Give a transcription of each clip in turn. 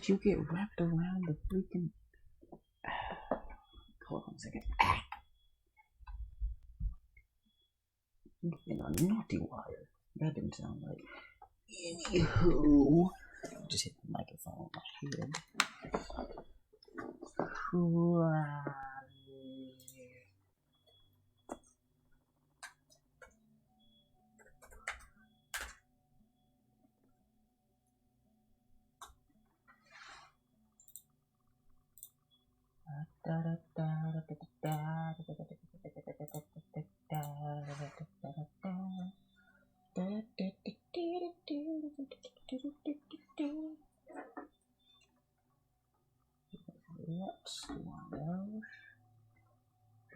you get wrapped around the freaking... Hold on a second. In a naughty wire. That didn't sound right. Anywho, just hit the microphone on my head.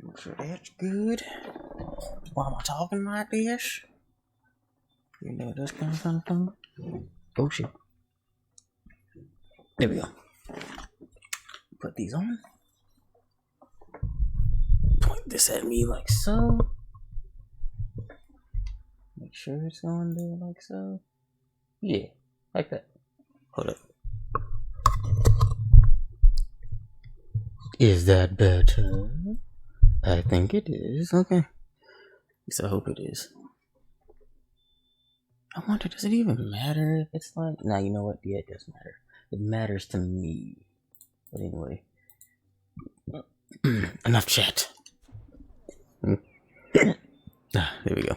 Make sure that's good. Why am I talking like this? You know this kind of something. Oh shit. There we go. Put these on. Point this at me like so. Make sure it's going there like so. Yeah, like that. Hold up. Is that better? I think it is. Okay. At least I hope it is. I wonder, does it even matter if it's like... Nah, you know what? Yeah, it does matter. It matters to me. But anyway. Enough chat. There we go.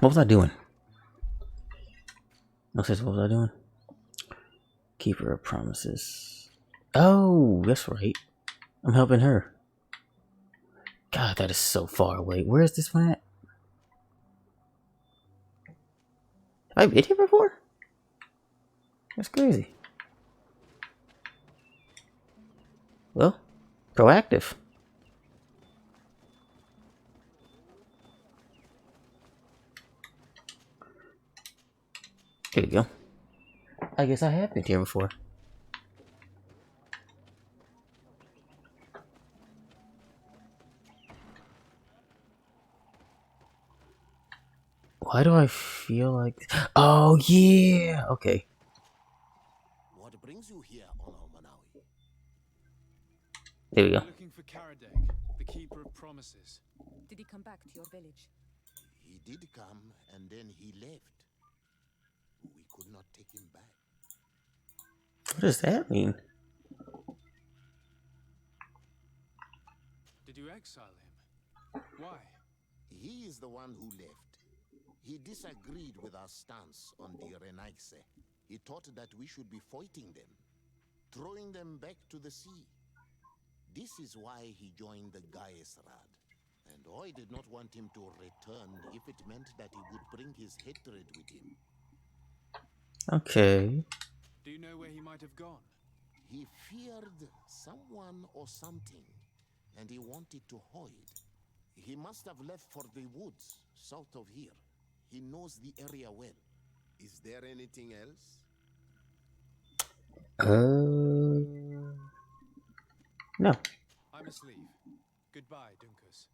What was I doing? No sense, what was I doing? Keeper of promises. Oh, that's right. I'm helping her. God, that is so far away. Where is this one at? Have I been here before? That's crazy. Well, proactive. Here we go. I guess I have been here before. Why do I feel like... Oh, yeah! Okay. What brings you here, Manawi? There we go. Looking for Karadeg, the keeper of promises. Did he come back to your village? He did come, and then he left. We could not take him back. What does that mean? Did you exile him? Why? He is the one who left. He disagreed with our stance on the Renaigse. He thought that we should be fighting them, throwing them back to the sea. This is why he joined the Gaesrad. And I did not want him to return if it meant that he would bring his hatred with him. Okay. Do you know where he might have gone? He feared someone or something, and he wanted to hide. He must have left for the woods south of here. He knows the area well. Is there anything else? No. I must leave. Goodbye, Dunkus.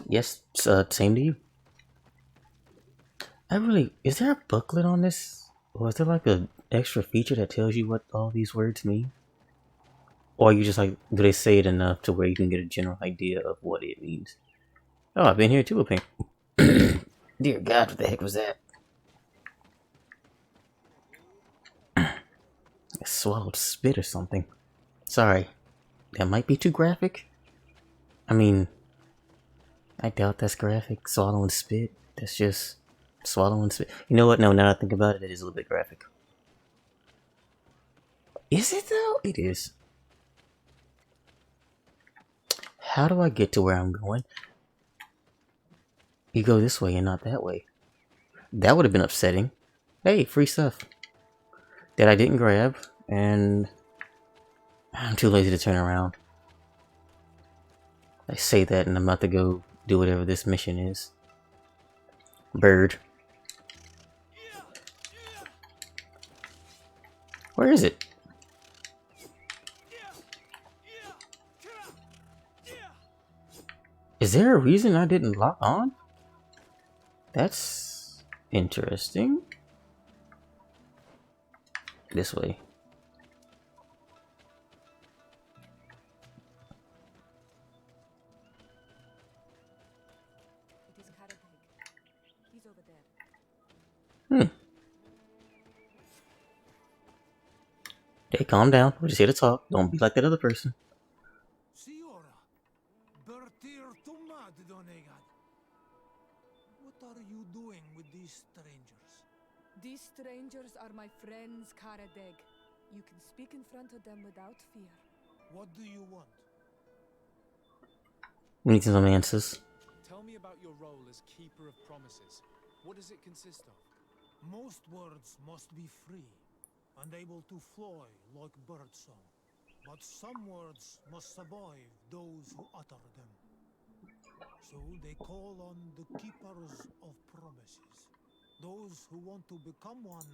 Yes, same to you. Is there a booklet on this? Or is there like an extra feature that tells you what all these words mean? Or are you just like, do they say it enough to where you can get a general idea of what it means? Oh, I've been here too, apparently. Dear God, what the heck was that? I swallowed spit or something. Sorry. That might be too graphic. I mean, I doubt that's graphic. Swallowing spit. That's just swallowing spit. You know what? No, now that I think about it, it is a little bit graphic. Is it though? It is. How do I get to where I'm going? You go this way and not that way. That would have been upsetting. Hey, free stuff that I didn't grab, and I'm too lazy to turn around. I say that and I'm about to go do whatever this mission is. Bird. Where is it? Is there a reason I didn't lock on? That's interesting. This way. It is Karadeg. He's over there. Hey, calm down. We're just here to talk. Don't be like that other person. Siora, Bertir Tumad Donegat. What are you doing with these strangers? These strangers are my friends, Karadeg. You can speak in front of them without fear. What do you want? We need some answers. Tell me about your role as Keeper of Promises. What does it consist of? Most words must be free, and able to fly like birdsong. But some words must survive those who utter them. So they call on the Keepers of Promises. Those who want to become one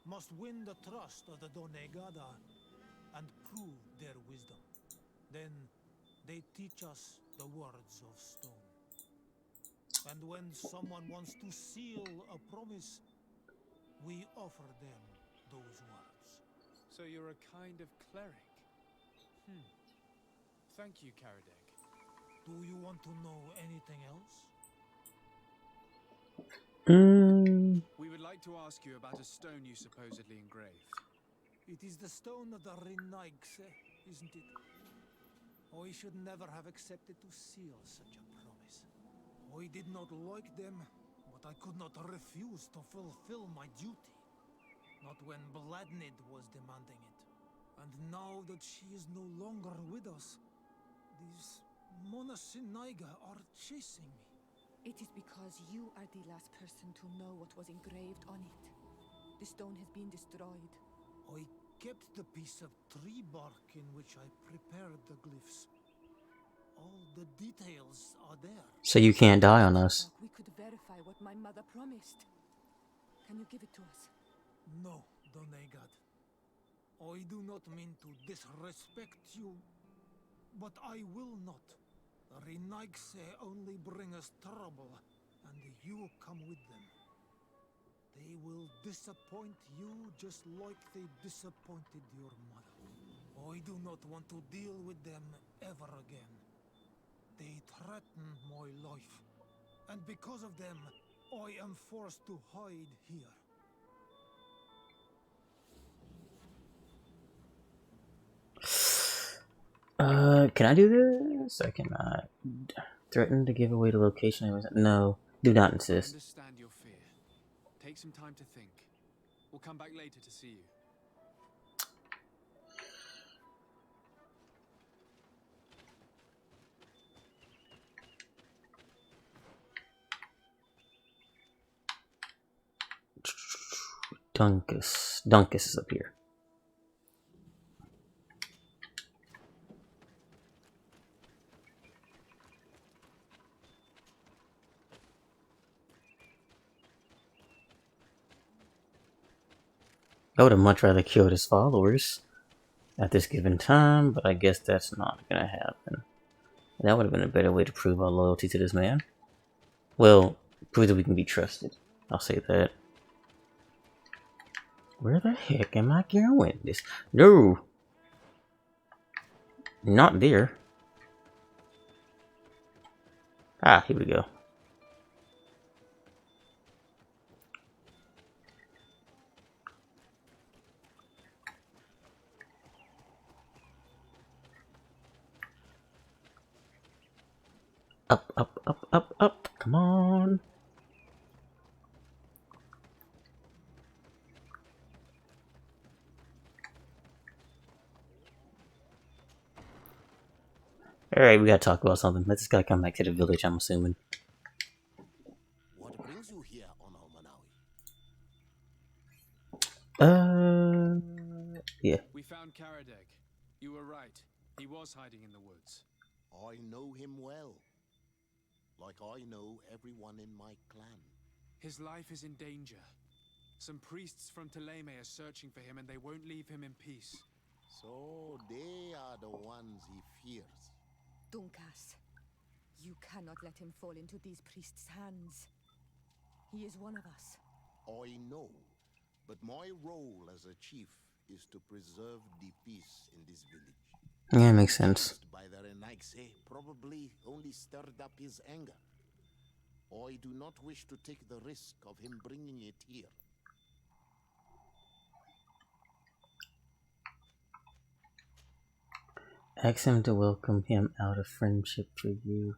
must win the trust of the Donegada and prove their wisdom. Then they teach us the words of stone. And when someone wants to seal a promise, we offer them those words. So you're a kind of cleric. Thank you, Karadeg. Do you want to know anything else? We would like to ask you about a stone you supposedly engraved. It is the stone of the Renaigse, isn't it? I should never have accepted to seal such a promise. I did not like them, but I could not refuse to fulfill my duty. Not when Bladnid was demanding it. And now that she is no longer with us, these Monasinaiga are chasing me. It is because you are the last person to know what was engraved on it. The stone has been destroyed. I kept the piece of tree bark in which I prepared the glyphs. All the details are there. So you can't die on us. We could verify what my mother promised. Can you give it to us? No, Donegad. I do not mean to disrespect you, but I will not. The Renaigse only bring us trouble, and you come with them. They will disappoint you just like they disappointed your mother. I do not want to deal with them ever again. They threaten my life, and because of them, I am forced to hide here. Can I do this? I cannot. Threaten to give away the location. No, do not I insist. understand your fear. Take some time to think. We'll come back later to see you. Dunkus is up here. I would have much rather killed his followers at this given time, but I guess that's not gonna happen. That would have been a better way to prove our loyalty to this man. Well, prove that we can be trusted. I'll say that. Where the heck am I going? This no, not there. Ah, here we go. Up, up, up, up, up. Come on. Alright, we gotta talk about something. Let's just gotta come back to the village, I'm assuming. What brings you here on Manawi? Yeah. We found Karadeg. You were right. He was hiding in the woods. I know him well. Like I know everyone in my clan. His life is in danger. Some priests from Teleme are searching for him and they won't leave him in peace. So they are the ones he fears. Dunkas, you cannot let him fall into these priests' hands. He is one of us. I know, but my role as a chief is to preserve the peace in this village. Yeah, makes sense. Chased by the Renaigse probably only stirred up his anger. I do not wish to take the risk of him bringing it here. Ask him to welcome him out of friendship for you.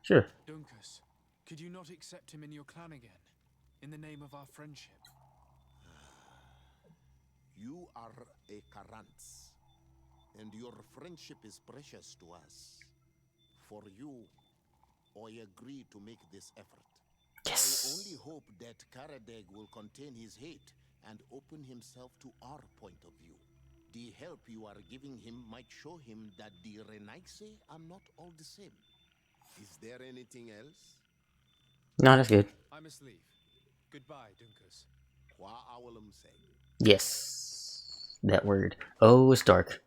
Sure. Dunkus, could you not accept him in your clan again? In the name of our friendship? You are a Karantz, and your friendship is precious to us. For you, I agree to make this effort. Yes. I only hope that Karadeg will contain his hate and open himself to our point of view. The help you are giving him might show him that the Renaigse are not all the same. Is there anything else? No, that's good. I must leave. Goodbye, Dunkus. Qua awalum say. Yes. That word. Oh, it's dark.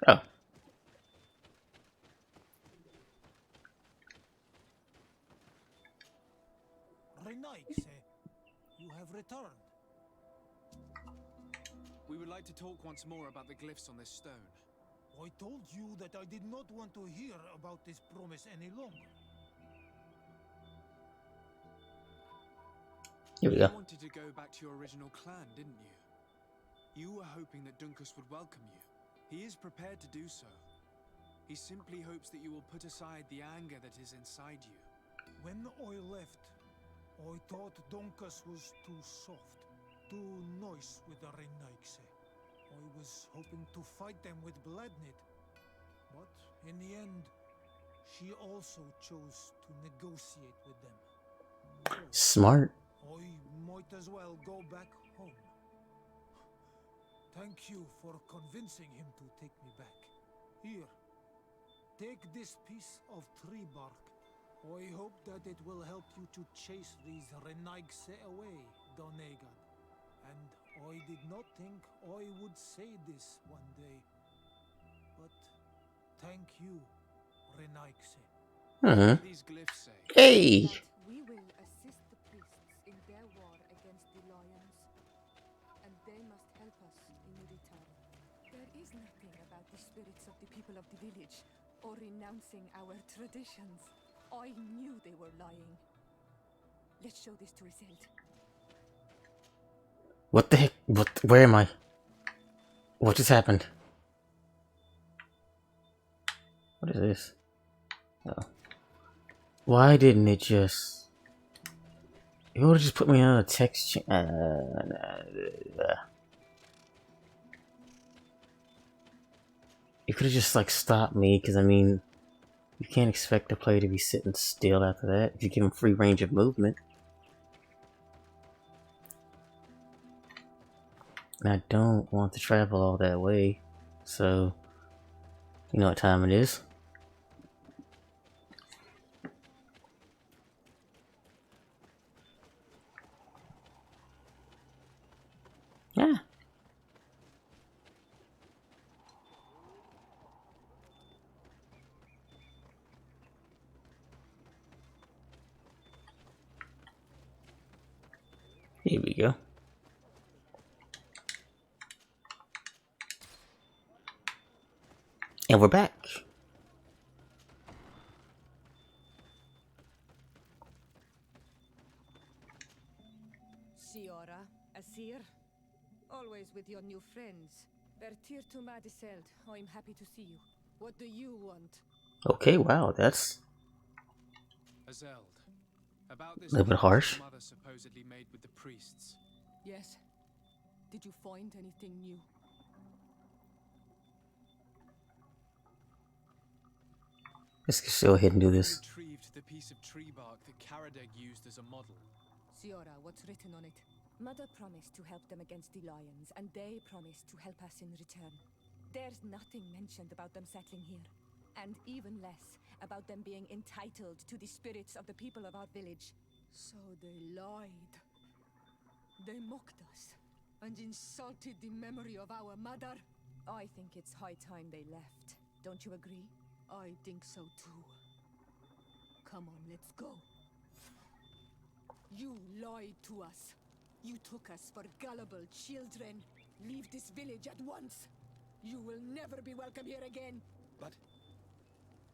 Oh. Renaigse, you have returned. We would like to talk once more about the glyphs on this stone. I told you that I did not want to hear about this promise any longer. Here we You go. wanted to go back to your original clan, didn't you? You were hoping that Dunkus would welcome you. He is prepared to do so. He simply hopes that you will put aside the anger that is inside you. When I left, I thought Donkus was too soft, too nice with the Renaigse. I was hoping to fight them with Bladnid, but in the end, she also chose to negotiate with them. So, Smart. I might as well go back home. Thank you for convincing him to take me back. Here, take this piece of tree bark. I hope that it will help you to chase these Renaigse away, Donegad. And I did not think I would say this one day. But thank you, Renaigse. Uh-huh. These glyphs say. Hey! That we will assist the priests in their war against the lions, and they must help us in return. There is nothing about the spirits of the people of the village, or renouncing our traditions. I knew they were lying. Let's show this to Iselt. What the heck? What? Where am I? What just happened? What is this? Oh. Why didn't it just... It would've just put me on a text chain. You could've just, like, stopped me, because, I mean... You can't expect the player to be sitting still after that if you give him free range of movement. And I don't want to travel all that way, so... You know what time it is. Yeah. Here we go. And we're back. Siora, Asir, always with your new friends. Bertir to Madiseld, I'm happy to see you. What do you want? Okay, wow, that's Azeld. About this a little bit promise harsh. your mother supposedly made with the priests. Yes. Did you find anything new? Let's just go ahead and do We this. retrieved the piece of tree bark that Karadeg used as a model. Siora, what's written on it? Mother promised to help them against the lions, and they promised to help us in return. There's nothing mentioned about them settling here, and even less about them being entitled to the spirits of the people of our village. So they lied. They mocked us, and insulted the memory of our mother. I think it's high time they left. Don't you agree? I think so too. Come on, let's go. You lied to us. You took us for gullible children. Leave this village at once. You will never be welcome here again. But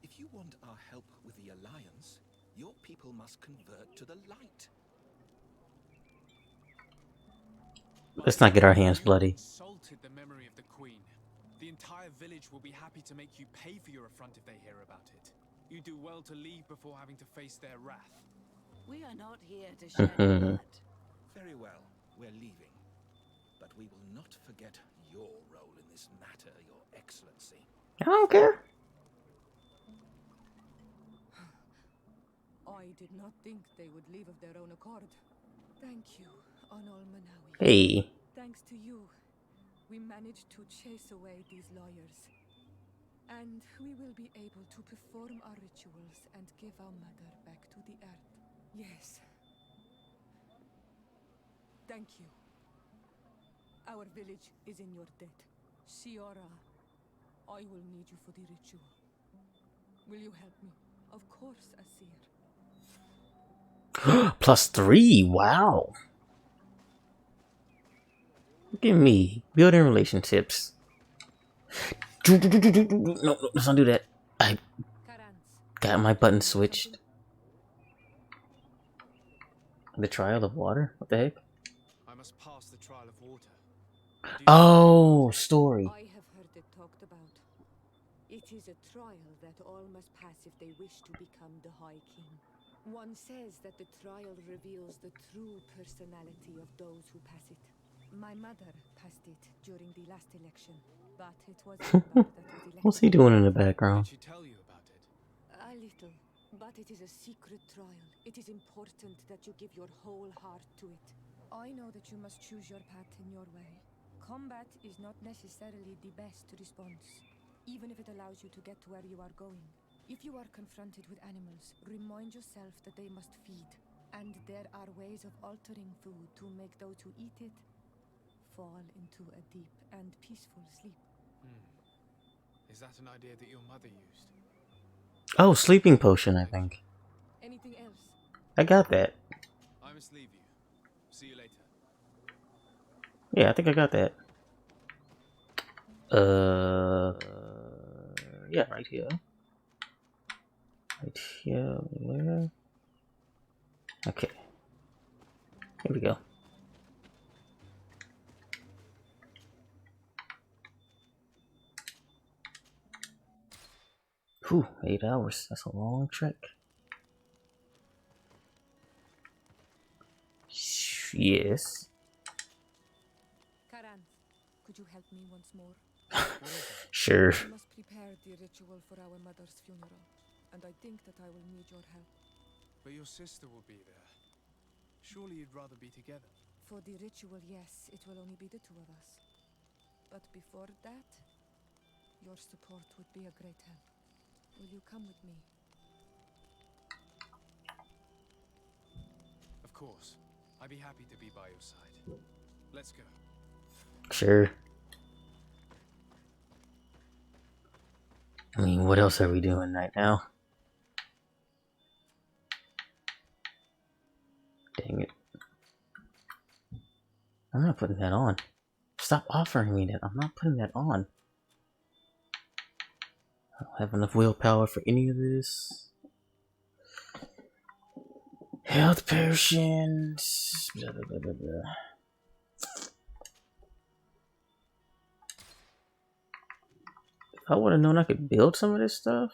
if you want our help with the Alliance, your people must convert to the light. Let's not get our hands bloody. Insulted the memory of the Queen. The entire village will be happy to make you pay for your affront if they hear about it. You do well to leave before having to face their wrath. We are not here to shed blood. Very well, we're leaving. But we will not forget your role in this matter, Your Excellency. I don't care. I did not think they would leave of their own accord. Thank you, Anol Manawi. Hey. Thanks to you, we managed to chase away these lawyers. And we will be able to perform our rituals and give our mother back to the earth. Yes. Thank you. Our village is in your debt. Shiora, I will need you for the ritual. Will you help me? Of course, Asir. +3, wow. Look at me, building relationships. No, let's not do that. I got my button switched. The trial of water? What the heck? I must pass the trial of water. Oh, story. I have heard it talked about. It is a trial that all must pass if they wish to become the High King. One says that the trial reveals the true personality of those who pass it. My mother passed it during the last election, but it was my mother that was elected. What's he doing in the background? Did she tell you about it? A little, but it is a secret trial. It is important that you give your whole heart to it. I know that you must choose your path in your way. Combat is not necessarily the best response, even if it allows you to get to where you are going. If you are confronted with animals, remind yourself that they must feed, and there are ways of altering food to make those who eat it fall into a deep and peaceful sleep. Is that an idea that your mother used? Oh, sleeping potion, I think. Anything else? I got that. I must leave you. See you later. Yeah, I think I got that. Yeah, right here. Right here, where? Okay. Here we go. Whew, 8 hours. That's a long trek. Yes. Karan, could you help me once more? Sure. We must prepare the ritual for our mother's funeral, and I think that I will need your help. But your sister will be there. Surely you'd rather be together. For the ritual, yes, it will only be the two of us. But before that, your support would be a great help. Will you come with me? Of course. I'd be happy to be by your side. Let's go. Sure. I mean, what else are we doing right now? Dang it. I'm not putting that on. Stop offering me that. I'm not putting that on. I don't have enough willpower for any of this. Health potions. Blah, blah, blah, blah, blah. If I would have known I could build some of this stuff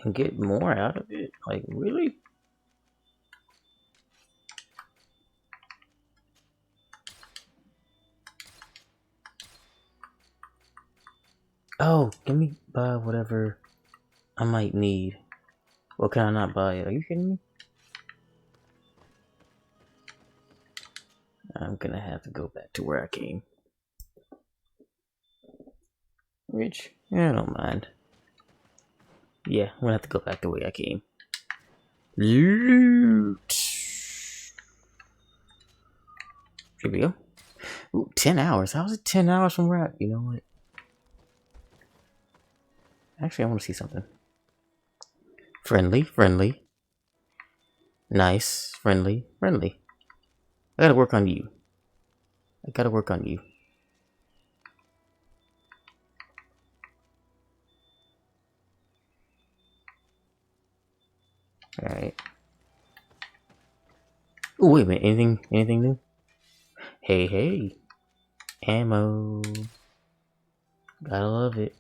and get more out of it, like, really? Oh, give me buy whatever I might need. Well, can I not buy it? Are you kidding me? I'm gonna have to go back to where I came. Which, yeah, I don't mind. Yeah, I'm gonna have to go back the way I came. Loot! Here we go. Ooh, 10 hours. How's it 10 hours from where I... You know what? Actually, I want to see something. Friendly, friendly. Nice, friendly, friendly. I gotta work on you. I gotta work on you. Alright. Oh, wait a minute. Anything new? Hey. Ammo. Gotta love it.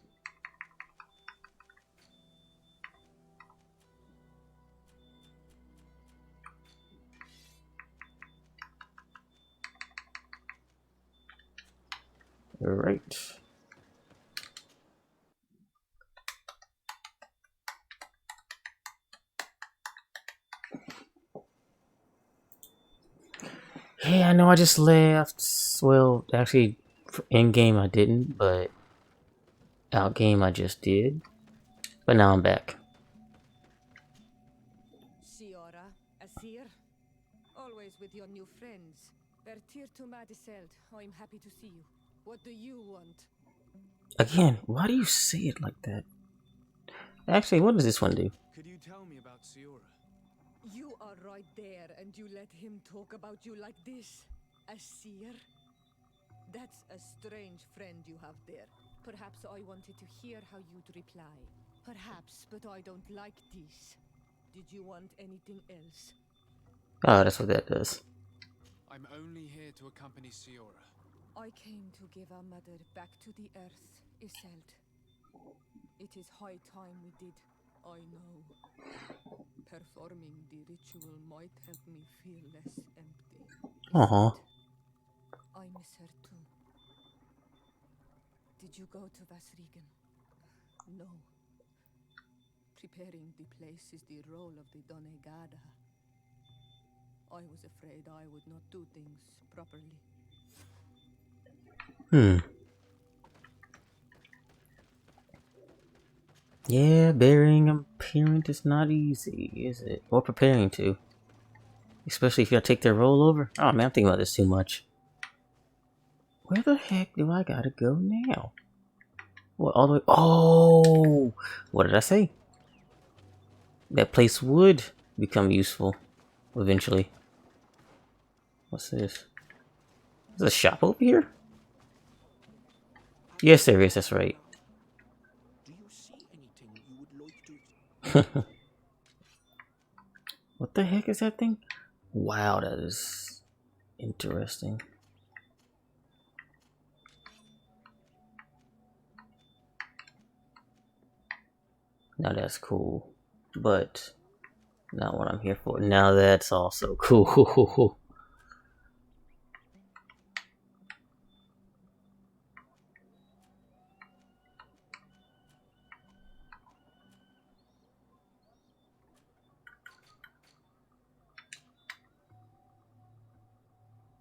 Alright. Hey, I know I just left. Well, actually, in game I didn't, but out game I just did. But now I'm back. Siora, Asir, always with your new friends. Bertir to Madiseld, I'm happy to see you. What do you want? Again, why do you say it like that? Actually, what does this one do? Could you tell me about Siora? You are right there, and you let him talk about you like this? Asir? That's a strange friend you have there. Perhaps I wanted to hear how you'd reply. Perhaps, but I don't like this. Did you want anything else? Oh, that's what that does. I'm only here to accompany Siora. I came to give our mother back to the earth, Iselt. It is high time we did, I know. Performing the ritual might help me feel less empty. Aw. I miss her too. Did you go to Vasrigan? No. Preparing the place is the role of the Donegada. I was afraid I would not do things properly. Yeah, burying a parent is not easy, is it? Or preparing to. Especially if you gotta take their role over. Oh man, I'm thinking about this too much. Where the heck do I gotta go now? What, all the way? Oh! What did I say? That place would become useful eventually. What's this? Is a shop over here? Yes, there is, that's right. Do you see anything you would like to... What the heck is that thing? Wow, that is interesting. Now that's cool, but not what I'm here for. Now that's also cool.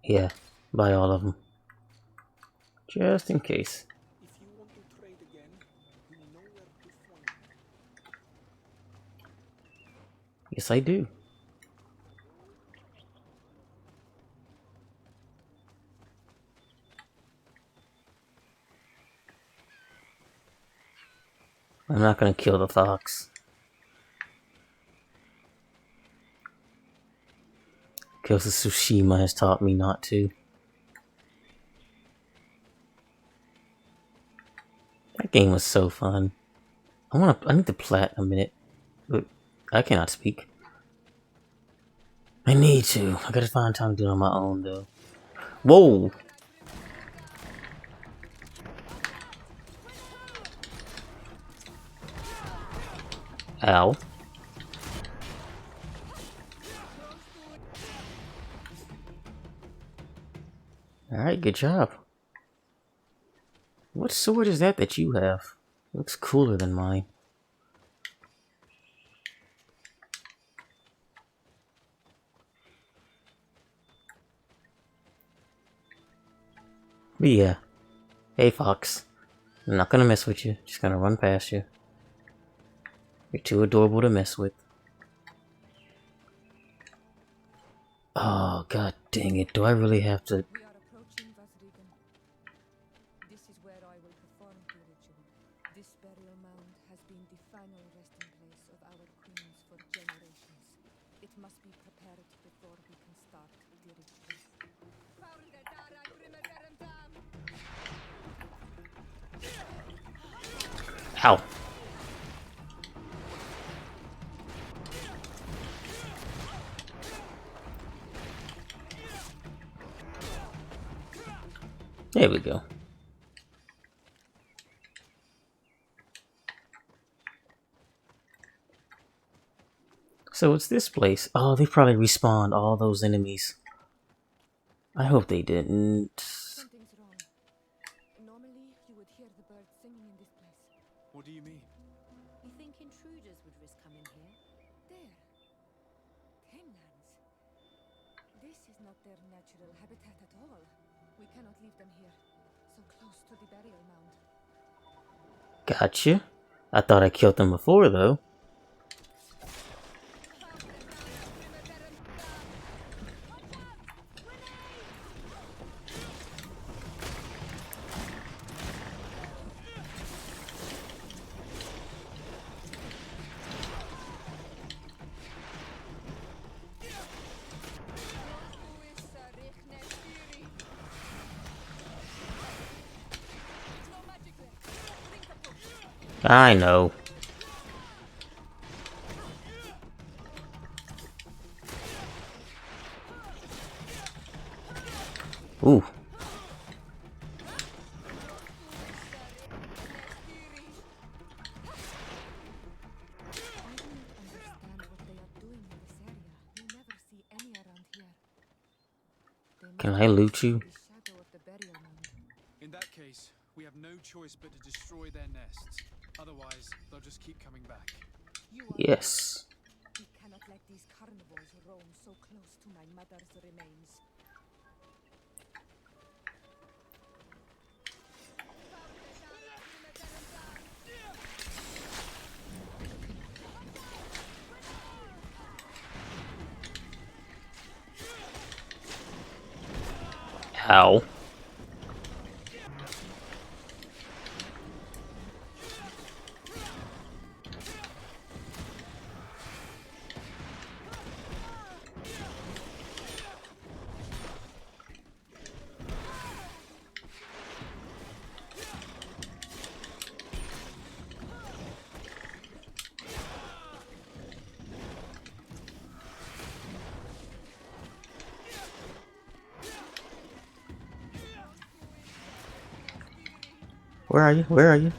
Yeah, buy all of them. Just in case. If you want to trade again, you know where to find me. Yes, I do. I'm not gonna kill the fox. Because the Tsushima has taught me not to. That game was so fun. I need to platinum in it. But I cannot speak. I need to. I gotta find time to do it on my own though. Whoa! Ow. Alright, good job. What sword is that you have? Looks cooler than mine. But yeah. Hey, Fox. I'm not gonna mess with you. Just gonna run past you. You're too adorable to mess with. Oh, god dang it. Do I really have to... We are approaching Vasrigan. This is where I will perform the ritual. This burial mound has been the final resting place of our queens for generations. It must be prepared before we can start the ritual. Ow. There we go. So it's this place. Oh, they probably respawned all those enemies. I hope they didn't. Something's wrong. Normally, you would hear the birds singing in this place. What do you mean? You think intruders would risk coming here? There. Tamelands. This is not their natural habitat at all. We cannot leave them here, so close to the burial mound. Gotcha. I thought I killed them before, though. I know. Ooh. Can I loot you? In that case, we have no choice but to destroy their nests. Otherwise, they'll just keep coming back. Yes. We cannot let these carnivores roam so close to my mother's remains. Ow. Where are you? Where are you?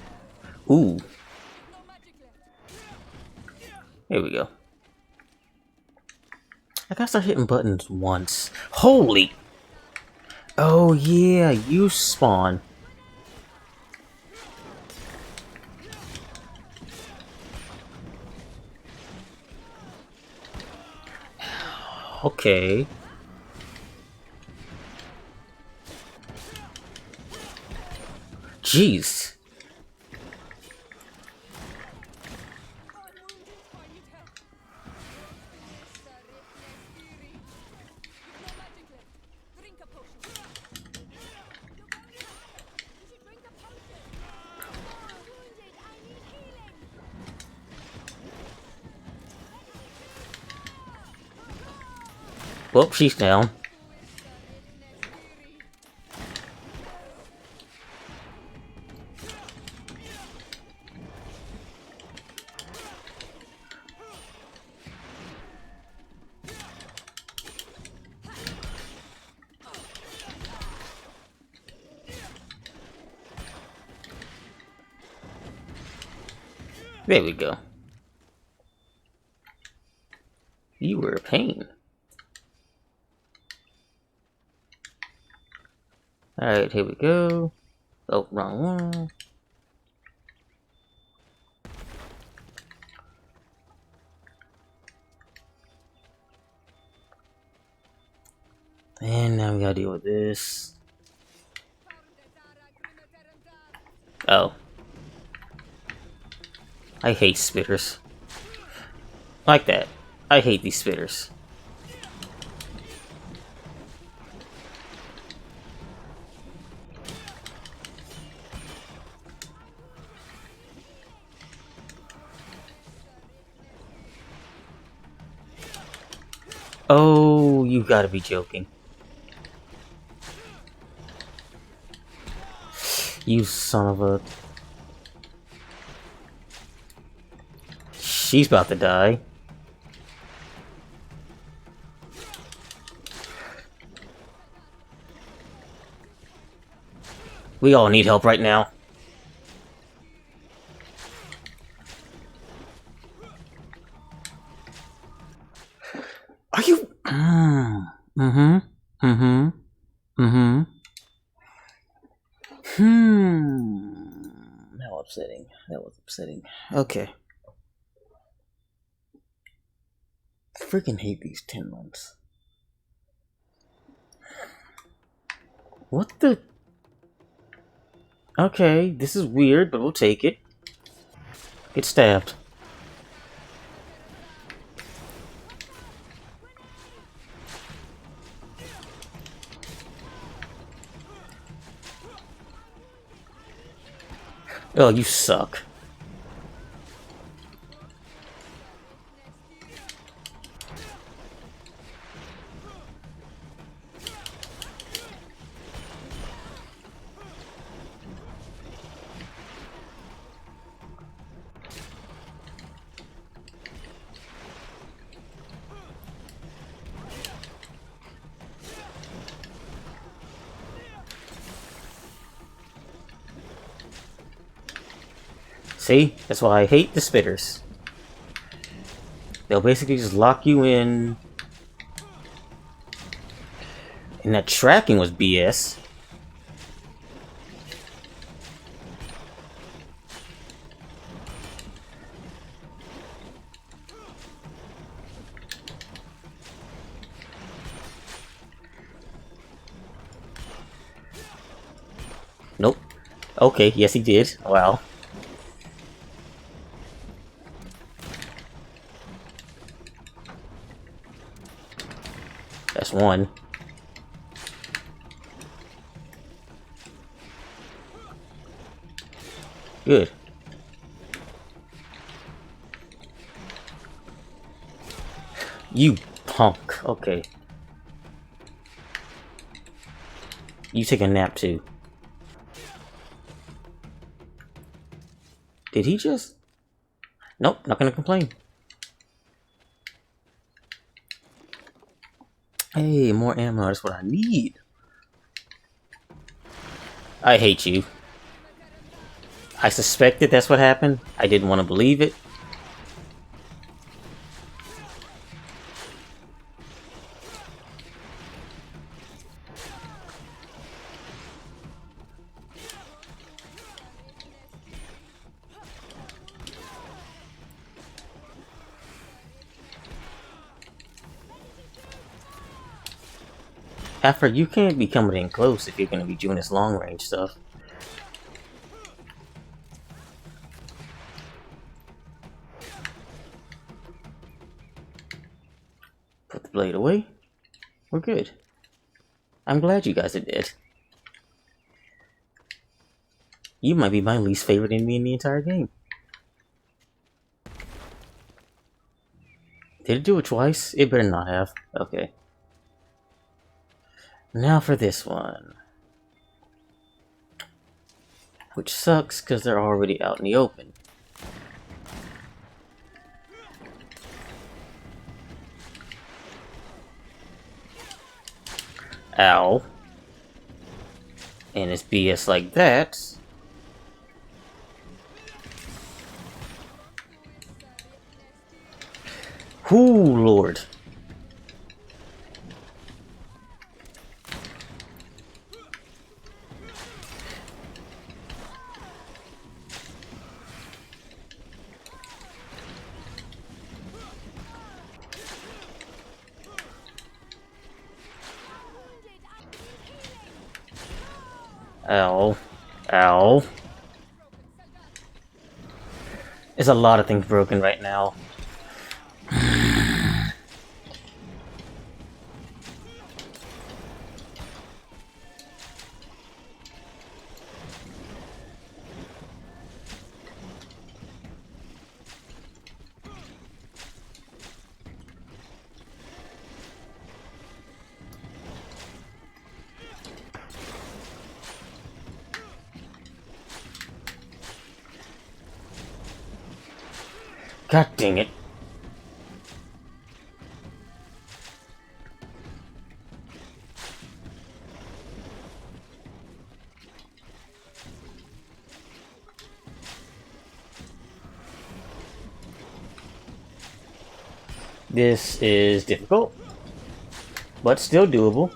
Ooh. There we go. I gotta start hitting buttons once. Holy! Oh yeah, you spawn. Okay. Jeez. Well, she's down. There we go. You were a pain. Alright, here we go. Oh, wrong one. And now we gotta deal with this. Oh. I hate spitters. Like that. I hate these spitters. Oh, you gotta be joking. You son of a... She's about to die. We all need help right now. Are you... Mm-hmm. Mm-hmm. Mm-hmm. That was upsetting. That was upsetting. Okay. I freaking hate these 10 months. What the... Okay, this is weird, but we'll take it. Get stabbed. Oh, you suck. See? That's why I hate the spitters. They'll basically just lock you in. And that tracking was BS. Nope. Okay, yes he did. Wow. That's one. Good. You punk. Okay. You take a nap too. Did he just? Nope, not gonna complain. Hey, more ammo, that's what I need. I hate you. I suspected that's what happened. I didn't want to believe it. After you can't be coming in close if you're gonna be doing this long range stuff. Put the blade away. We're good. I'm glad you guys are dead. You might be my least favorite enemy in the entire game. Did it do it twice? It better not have. Okay. Now for this one. Which sucks because they're already out in the open. Ow. And it's BS like that. Ooh, Lord. Ow. Ow. There's a lot of things broken right now. God dang it. This is difficult, but still doable.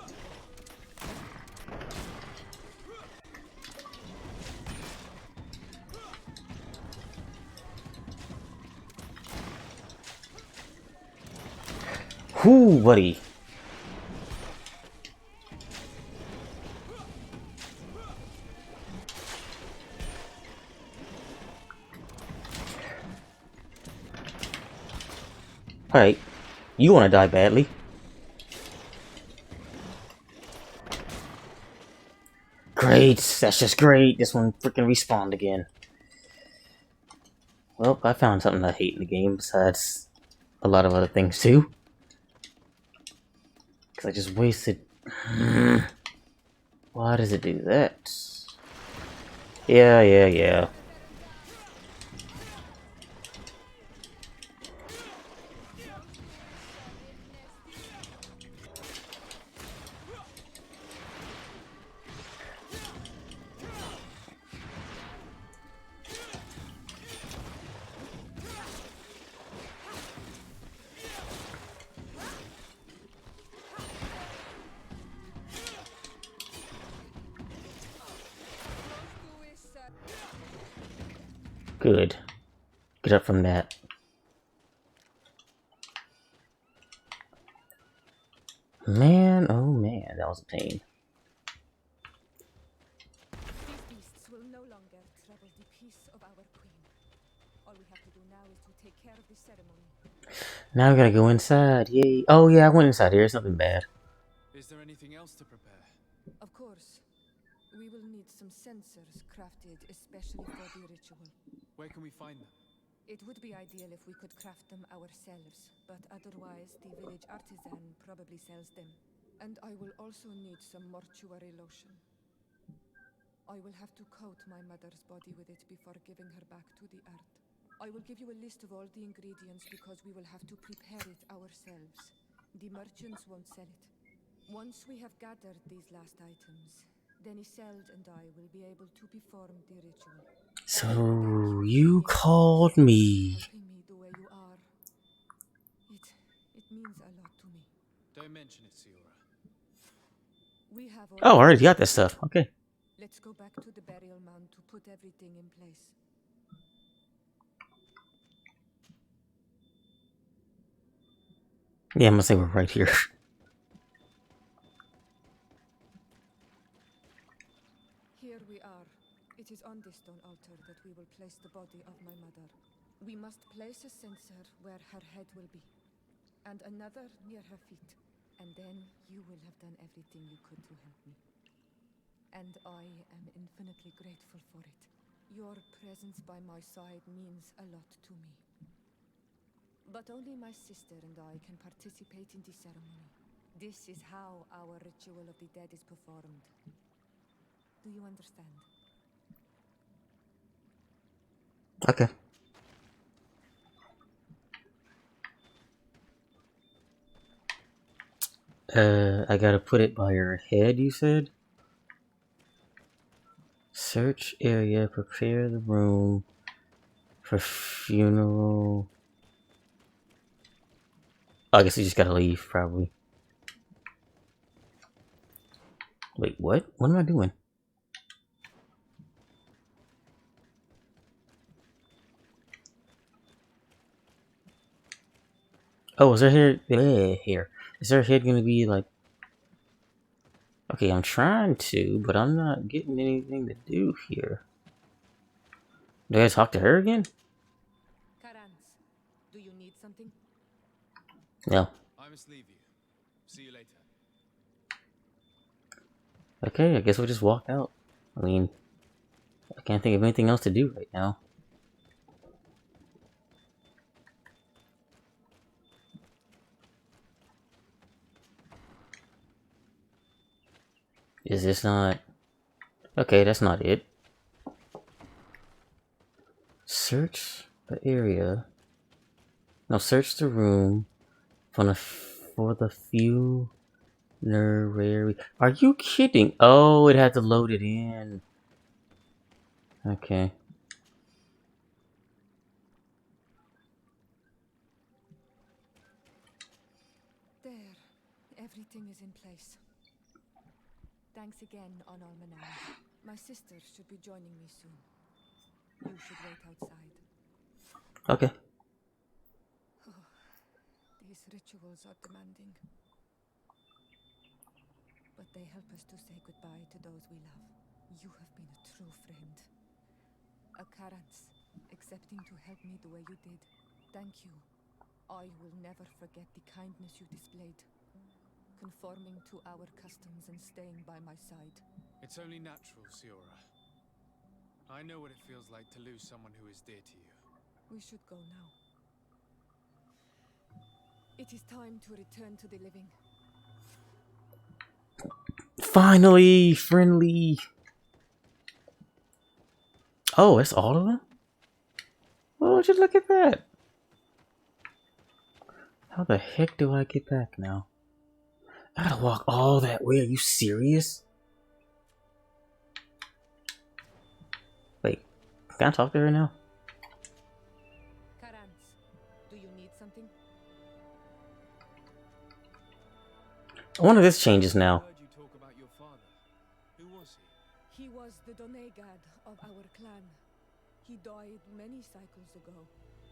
Whoo, buddy. Alright, you want to die badly. Great, that's just great. This one freaking respawned again. Well, I found something I hate in the game besides a lot of other things too. Because I just wasted... Why does it do that? Yeah. Good. Get up from that. Man, oh man, that was a pain. These beasts will no longer trouble the peace of our queen. All we have to do now is to take care of the ceremony. Now we gotta go inside. Yay. Oh yeah, I went inside here. It's nothing bad. Is there anything else to prepare? Of course, we will need some sensors crafted especially for the ritual. Where can we find them? It would be ideal if we could craft them ourselves, but otherwise the village artisan probably sells them. And I will also need some mortuary lotion. I will have to coat my mother's body with it before giving her back to the earth. I will give you a list of all the ingredients because we will have to prepare it ourselves. The merchants won't sell it. Once we have gathered these last items, then Isolde and I will be able to perform the ritual. So you called me. Helping me the way you are. It means a lot to me. Don't mention it, Siora. We have all Oh, I already got that stuff. Okay. Let's go back to the burial mound to put everything in place. Yeah, I'm gonna say we're right here. Here we are. It is on this stone altar that we will place the body of my mother. We must place a censer where her head will be, and another near her feet. And then you will have done everything you could to help me. And I am infinitely grateful for it. Your presence by my side means a lot to me. But only my sister and I can participate in the ceremony. This is how our ritual of the dead is performed. Do you understand? Okay. I gotta put it by her head, you said? Search area, prepare the room for funeral. Oh, I guess we just gotta leave, probably. Wait, what? What am I doing? Oh, is her head here? Is her head gonna be like? Okay, I'm trying to, but I'm not getting anything to do here. Do I talk to her again? Karans, do you need something? No. I must leave you. See you later. Okay, I guess we'll just walk out. I mean, I can't think of anything else to do right now. Is this not... Okay, that's not it. Search the area. Now search the room for the funerary. Are you kidding? Oh, it had to load it in. Okay. There. Everything is in place. Thanks again, Honor Manawi. My sister should be joining me soon. You should wait outside. Okay. These rituals are demanding. But they help us to say goodbye to those we love. You have been a true friend. A Karans, accepting to help me the way you did. Thank you. I will never forget the kindness you displayed. Conforming to our customs and staying by my side. It's only natural, Siora. I know what it feels like to lose someone who is dear to you. We should go now. It is time to return to the living. Finally, friendly. Oh, it's all of them? Oh, would you look at that? How the heck do I get back now? I gotta walk all that way. Are you serious? Wait, can I talk to her now? Karans, do you need something? I wonder if this changes I now. heard you talk about your father. Who was he? He was the Donegad of our clan. He died many cycles ago,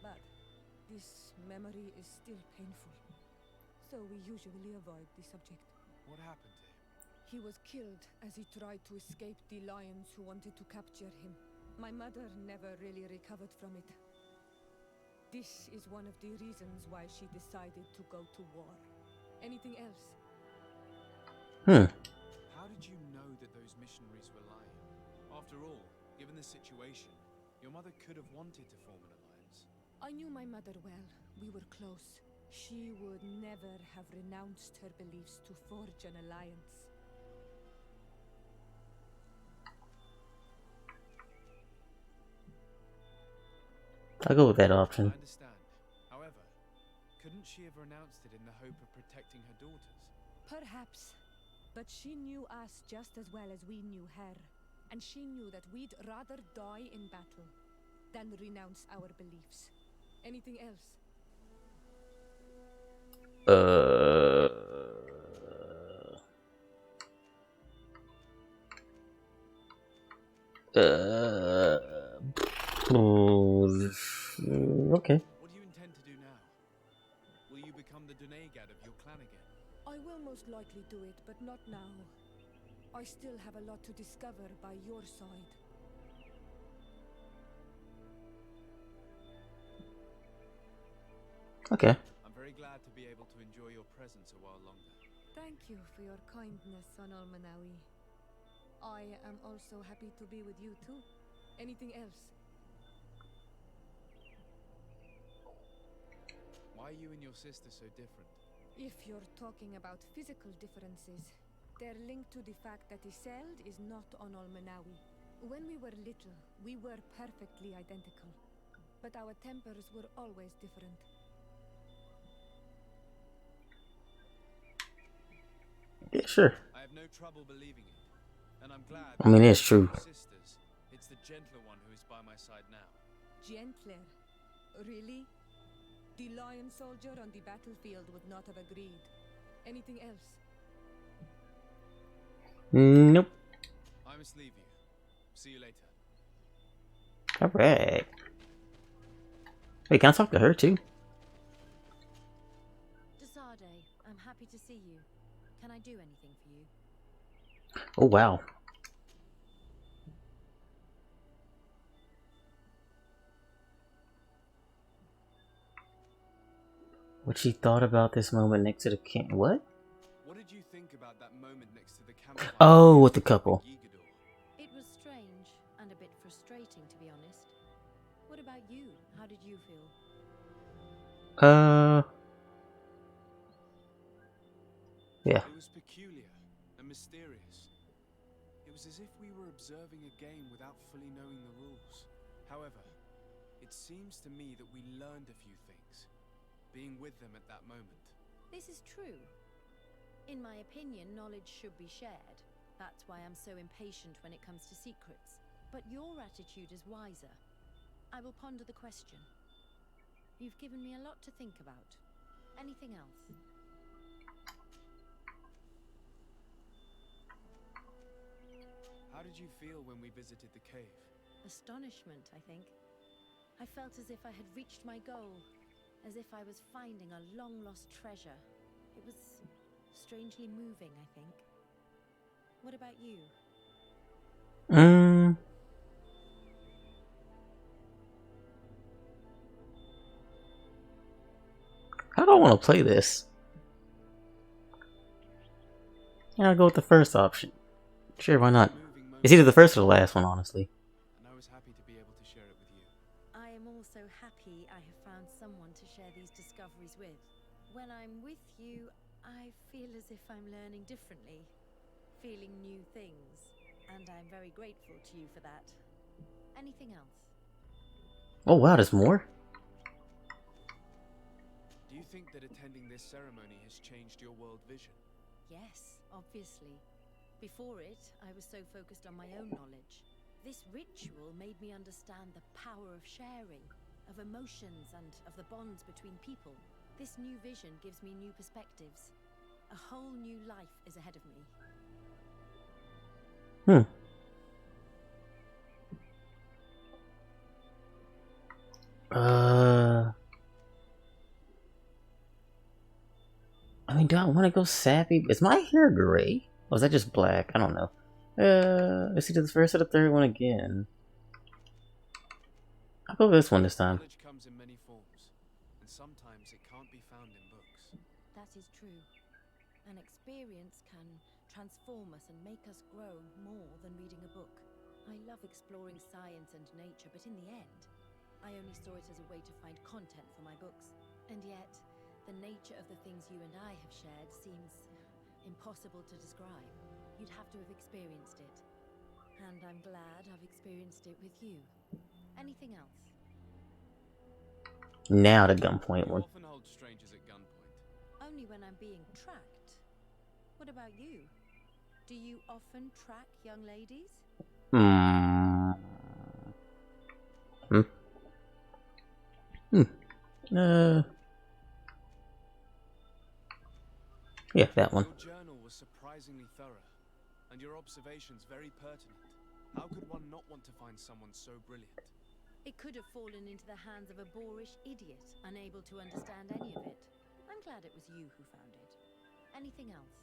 but this memory is still painful. So we usually avoid the subject. What happened to him? He was killed as he tried to escape the lions who wanted to capture him. My mother never really recovered from it. This is one of the reasons why she decided to go to war. Anything else? How did you know that those missionaries were lying? After all, given the situation, your mother could have wanted to form an alliance. I knew my mother well. We were close. She would never have renounced her beliefs to forge an alliance. I'll go with that option. I understand. However, couldn't she have renounced it in the hope of protecting her daughters? Perhaps. But she knew us just as well as we knew her. And she knew that we'd rather die in battle than renounce our beliefs. Anything else? Okay. What do you intend to do now? Will you become the Donegad of your clan again? I will most likely do it, but not now. I still have a lot to discover by your side. Okay. I'm very glad to be able to enjoy your presence a while longer. Thank you for your kindness, Son Almanawi. I am also happy to be with you too. Anything else? Why are you and your sister so different? If you're talking about physical differences, they're linked to the fact that Iseld is not on Almanawi. When we were little, we were perfectly identical. But our tempers were always different. Yeah, sure. I have no trouble believing it. And I'm glad I mean, that it's true. your sisters, it's the gentler one who is by my side now. Gentler? Really? The lion soldier on the battlefield would not have agreed. Anything else? Nope. I must leave you. See you later. Alright. Wait, can I talk to her too? Desade, I'm happy to see you. Can I do anything for you? Oh, wow. What she thought about this moment next to the camp. What? What did you think about that moment next to the campfire? Oh, with the couple. It was strange and a bit frustrating, to be honest. What about you? How did you feel? Yeah. It was peculiar and mysterious. It was as if we were observing a game without fully knowing the rules. However, it seems to me that we learned a few things. being with them at that moment. This is true. In my opinion, knowledge should be shared. That's why I'm so impatient when it comes to secrets. But your attitude is wiser. I will ponder the question. You've given me a lot to think about. Anything else? How did you feel when we visited the cave? Astonishment, I think. I felt as if I had reached my goal, as if I was finding a long-lost treasure. It was strangely moving, I think. What about you? How do I want to play this? Yeah, I'll go with the first option. Sure, why not? It's either the first or the last one, honestly. And I was happy to be able to share it with you. I am also happy I have found someone to share these discoveries with. When I'm with you, I feel as if I'm learning differently, feeling new things, and I'm very grateful to you for that. Anything else? Oh wow, there's more? Do you think that attending this ceremony has changed your world vision? Yes, obviously. Before it, I was so focused on my own knowledge. This ritual made me understand the power of sharing, of emotions, and of the bonds between people. This new vision gives me new perspectives. A whole new life is ahead of me. I mean, do I want to go sappy? Is my hair gray? Or is that just black? I don't know. Let's see, the first or the third one again. I'll go with this one this time. Knowledge comes in many forms, and sometimes it can't be found in books. That is true. An experience can transform us and make us grow more than reading a book. I love exploring science and nature, but in the end, I only saw it as a way to find content for my books. And yet, the nature of the things you and I have shared seems impossible to describe. You'd have to have experienced it. And I'm glad I've experienced it with you. Anything else? Now the gunpoint You one. often hold strangers at gunpoint. Only when I'm being tracked. What about you? Do you often track young ladies? Yeah, that one. Your journal was surprisingly thorough, and your observations very pertinent. How could one not want to find someone so brilliant? It could have fallen into the hands of a boorish idiot, unable to understand any of it. I'm glad it was you who found it. Anything else?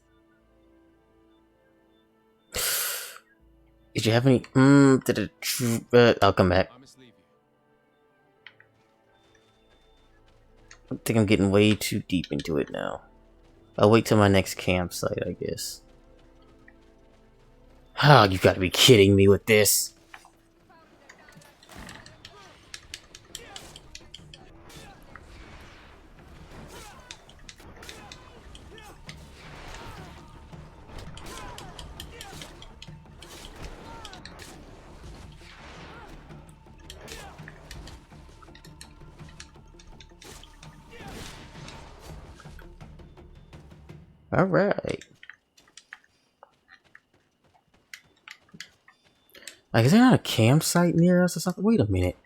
Did you have any? I'll come back. I must leave you. I think I'm getting way too deep into it now. I'll wait till my next campsite, I guess. Oh, you gotta be kidding me with this. Alright. Like, is there not a campsite near us or something? Wait a minute.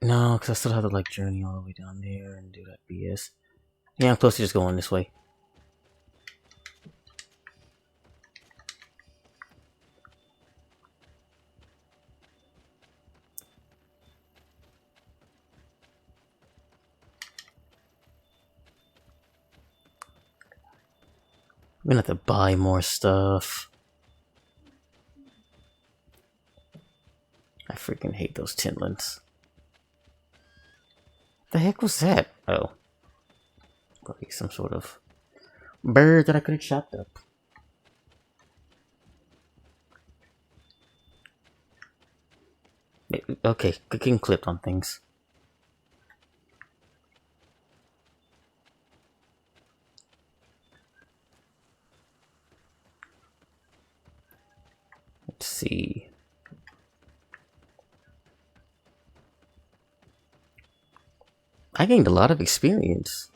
No, because I still have to, like, journey all the way down there and do that BS. Yeah, I'm close to just going this way. I'm gonna have to buy more stuff. I freaking hate those tinlins. The heck was that? Oh. Probably some sort of bird that I could have chopped up. Okay, getting clipped on things. Let's see. I gained a lot of experience.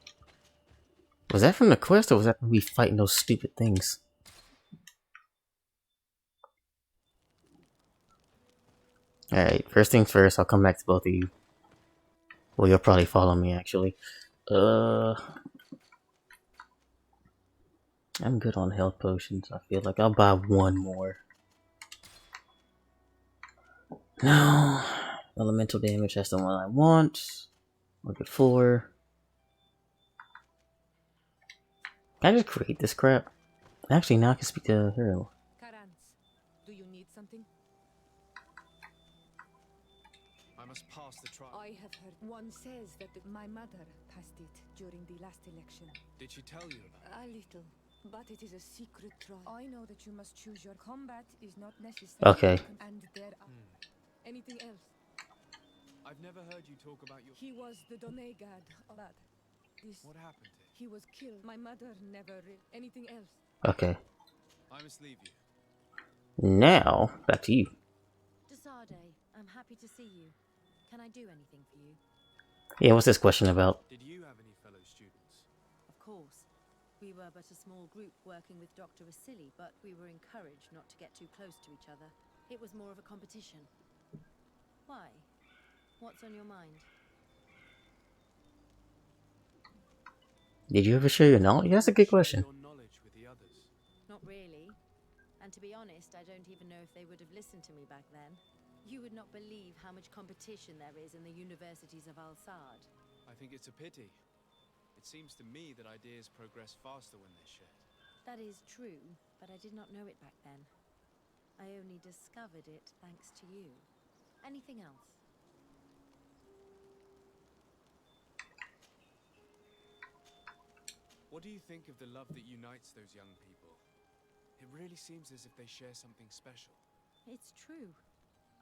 Was that from the quest or was that from me fighting those stupid things? Alright, first things first, I'll come back to both of you. Well, you'll probably follow me actually. I'm good on health potions. I feel like I'll buy one more. No. Elemental damage, that's the one I want. Look at 4. Can I just create this crap? Actually, now I can speak to Hero. Karans, do you need something? I must pass the trial. I have heard one says that my mother passed it during the last election. Did she tell you about it? A little, but it is a secret trial. I know that you must choose your combat is not necessary. Okay. And there are anything else. I've never heard you talk about your... He was the Donegad of that. This What happened to him? he was killed. My mother never anything else. Okay. I must leave you. Now, back to you. Desade, I'm happy to see you. Can I do anything for you? Yeah, what's this question about? Did you have any fellow students? Of course. We were but a small group working with Dr. Vasily, but we were encouraged not to get too close to each other. It was more of a competition. Why? What's on your mind? Did you ever share your knowledge? That's a good question. Share your knowledge with the others. Not really. And to be honest, I don't even know if they would have listened to me back then. You would not believe how much competition there is in the universities of Al-Sad. I think it's a pity. It seems to me that ideas progress faster when they're shared. That is true, but I did not know it back then. I only discovered it thanks to you. Anything else? What do you think of the love that unites those young people? It really seems as if they share something special. It's true.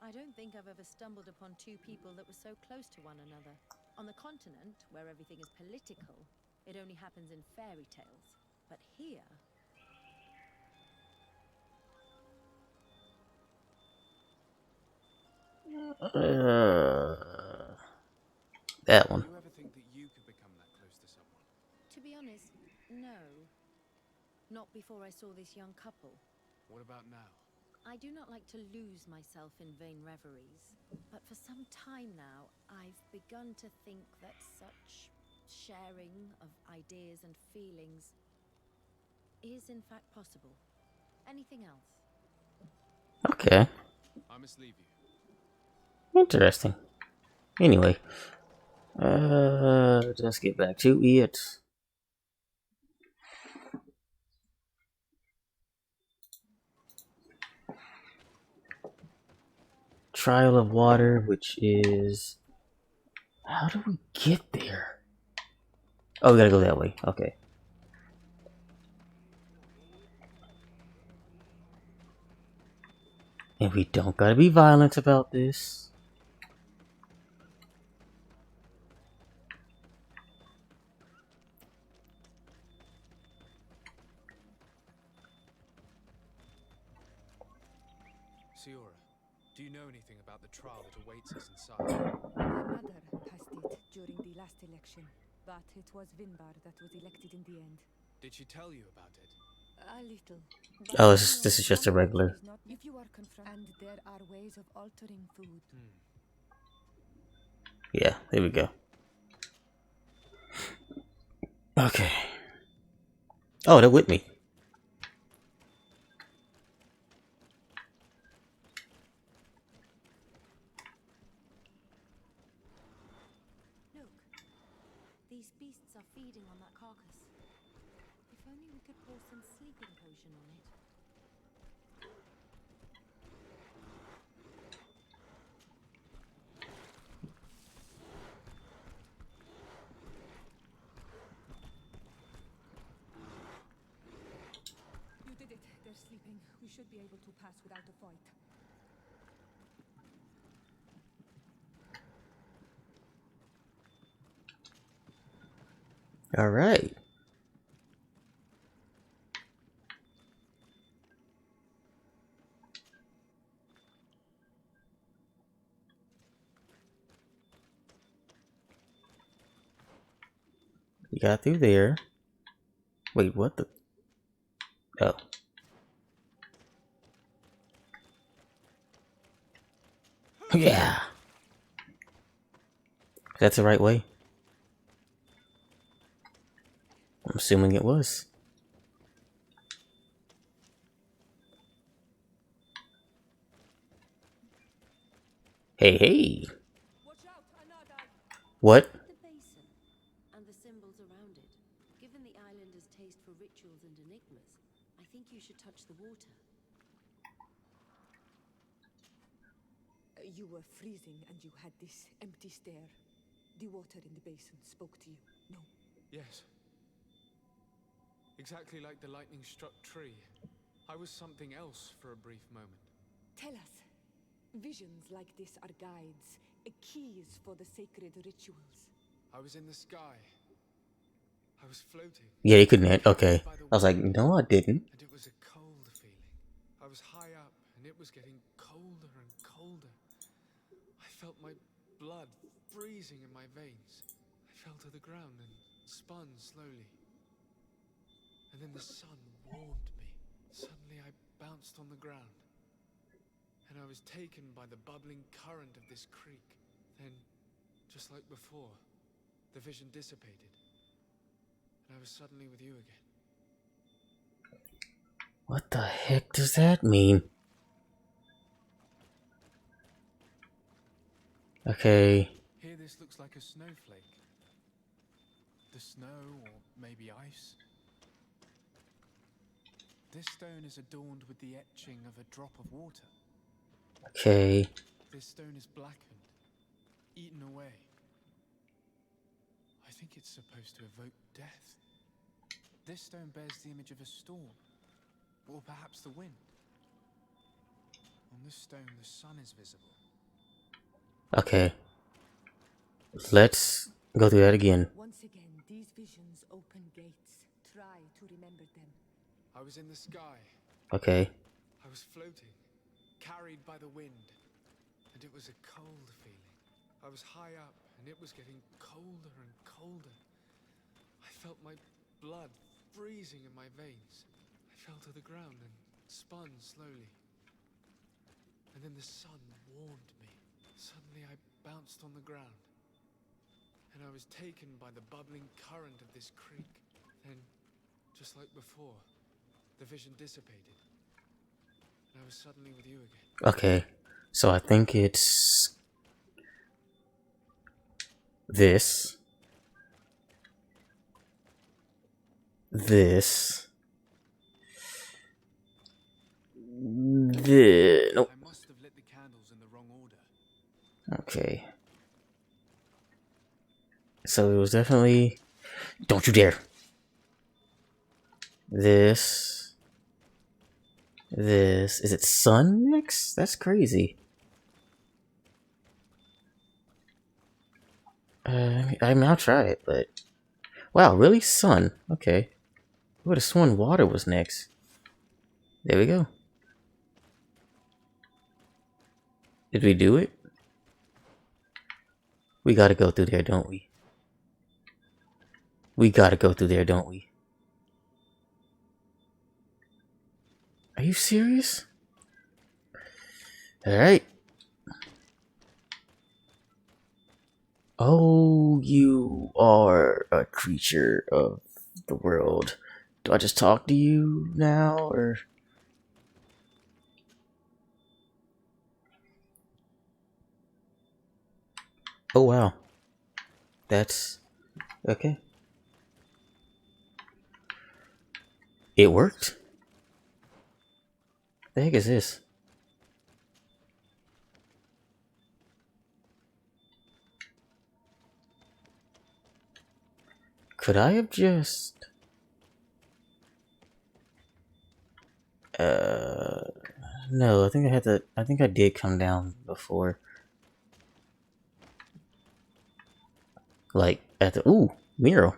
I don't think I've ever stumbled upon two people that were so close to one another. On the continent, where everything is political, it only happens in fairy tales. But here... That one. Do you ever think that you could become that close to someone? To be honest, no. Not before I saw this young couple. What about now? I do not like to lose myself in vain reveries, but for some time now, I've begun to think that such sharing of ideas and feelings is in fact possible. Anything else? Okay. I must leave you. Interesting. Anyway. Let's get back to it. Trial of Water, which is... How do we get there? Oh, we gotta go that way. Okay. And we don't gotta be violent about this. Siora, do you know anything about the trial that awaits us inside? My mother passed it during the last election, but it was Vinbar that was elected in the end. Did she tell you about it? A little. Oh, this is just a regular. If you are confronted, and there are ways of altering food. Yeah, there we go. Okay. Oh, they're with me. Look, these beasts are feeding on that carcass. If only we could pour some sleeping potion on it. You did it. They're sleeping. We should be able to pass without a fight. All right. We got through there. Wait, what the? Oh. Yeah. That's the right way. I'm assuming it was. Hey, hey. What? The basin and the symbols around it. Given the islanders' taste for rituals and enigmas, I think you should touch the water. You were freezing and you had this empty stare. The water in the basin spoke to you, no? Yes. Exactly like the lightning-struck tree. I was something else for a brief moment. Tell us. Visions like this are guides, keys for the sacred rituals. I was in the sky. I was floating. Yeah, you couldn't. Okay. I was like, no, I didn't. And it was a cold feeling. I was high up, and it was getting colder and colder. I felt my blood freezing in my veins. I fell to the ground and spun slowly. And then the sun warmed me. Suddenly I bounced on the ground. And I was taken by the bubbling current of this creek. Then, just like before, the vision dissipated. And I was suddenly with you again. What the heck does that mean? Okay. Here this looks like a snowflake. The snow, or maybe ice. This stone is adorned with the etching of a drop of water. Okay. This stone is blackened, eaten away. I think it's supposed to evoke death. This stone bears the image of a storm, or perhaps the wind. On this stone, the sun is visible. Okay. Let's go through that again. Once again, these visions open gates. Try to remember them. I was in the sky. Okay. I was floating, carried by the wind, and it was a cold feeling. I was high up, and it was getting colder and colder. I felt my blood freezing in my veins. I fell to the ground and spun slowly. And then the sun warmed me. Suddenly I bounced on the ground. And I was taken by the bubbling current of this creek. Then, just like before, the vision dissipated. And I was suddenly with you again. Okay. So I think it's this. This. Nope. I must have lit the candles in the wrong order. Okay. So it was definitely... Don't you dare! This. Is it sun next? That's crazy. I mean, I'll try it, but... Wow, really? Sun. Okay. I would have sworn water was next. There we go. Did we do it? We gotta go through there, don't we? We gotta go through there, don't we? Are you serious? Alright. Oh, you are a creature of the world. Do I just talk to you now, or... Oh, wow. That's... okay. It worked? The heck is this? Could I have just... No, I think I had to... I think I did come down before. Like, at the... Ooh, mural.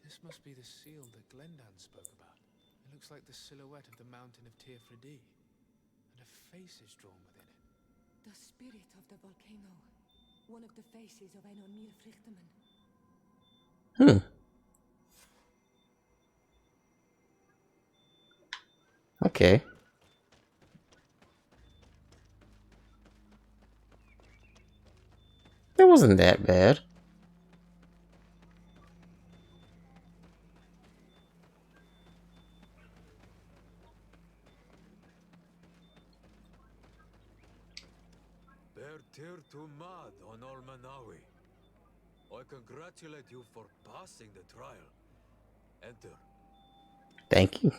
This must be the seal that Glendan spoke about. It looks like the silhouette of the mountain of Tearfredi, and a face is drawn within it. The spirit of the volcano. One of the faces of Einar Frichterman. Okay. It wasn't that bad. Bertir to mad on Almanawi. I congratulate you for passing the trial. Enter. Thank you.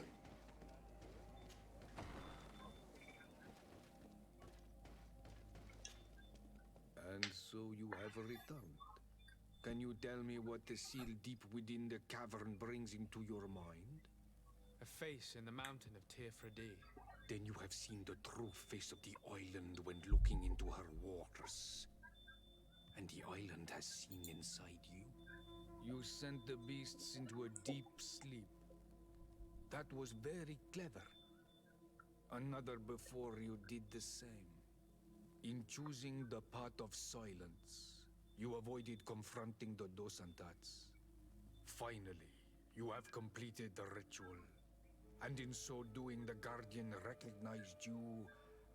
And so you have returned. Can you tell me what the seal deep within the cavern brings into your mind? A face in the mountain of Tirfredi. Then you have seen the true face of the island when looking into her waters. And the island has seen inside you. You sent the beasts into a deep sleep. That was very clever. Another before you did the same. In choosing the path of silence, you avoided confronting the Dosantats. Finally, you have completed the ritual. And in so doing, the Guardian recognized you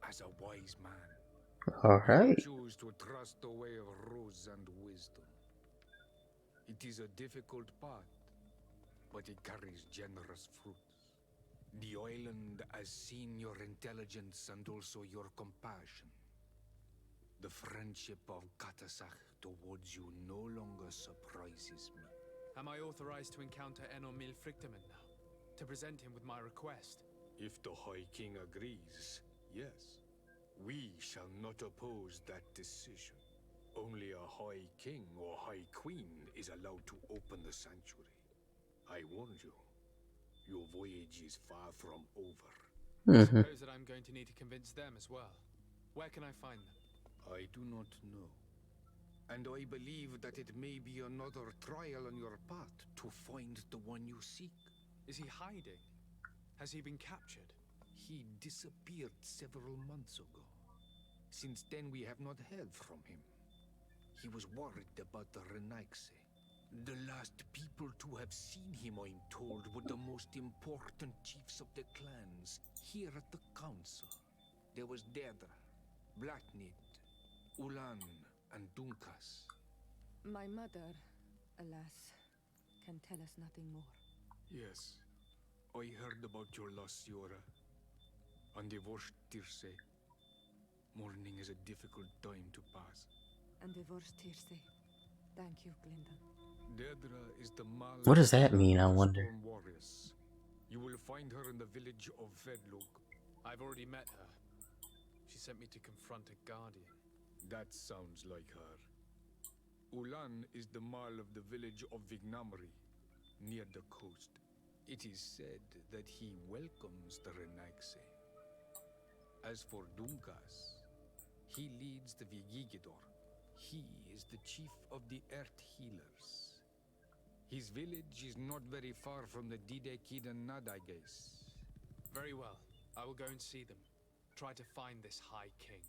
as a wise man. Alright. You choose to trust the way of rules and wisdom. It is a difficult path, but it carries generous fruits. The island has seen your intelligence and also your compassion. The friendship of Katasach towards you no longer surprises me. Am I authorized to encounter Enormil Frictamen now? To present him with my request? If the High King agrees, yes. We shall not oppose that decision. Only a High King or High Queen is allowed to open the sanctuary. I warned you. Your voyage is far from over. I suppose that I'm going to need to convince them as well. Where can I find them? I do not know. And I believe that it may be another trial on your path to find the one you seek. Is he hiding? Has he been captured? He disappeared several months ago. Since then we have not heard from him. He was worried about the Renaigse. The last people to have seen him, I'm told, were the most important chiefs of the clans here at the council. There was Deirdre, Blatnid, Ulan, and Dunkas. My mother, alas, can tell us nothing more. Yes, I heard about your loss, Yora. And divorced Tirse. Mourning is a difficult time to pass. And divorced Tirse. Thank you, Glinda. Deirdre is the mal. What does that mean, I wonder? Storm warriors. You will find her in the village of Vedlug. I've already met her. She sent me to confront a guardian. That sounds like her. Ulan is the mal of the village of Vignamri, near the coast. It is said that he welcomes the Renaigse. As for Dunkas, he leads the Vigigidor. He is the chief of the Earth Healers. His village is not very far from the Didekidan Nadages. Very well. I will go and see them. Try to find this High King.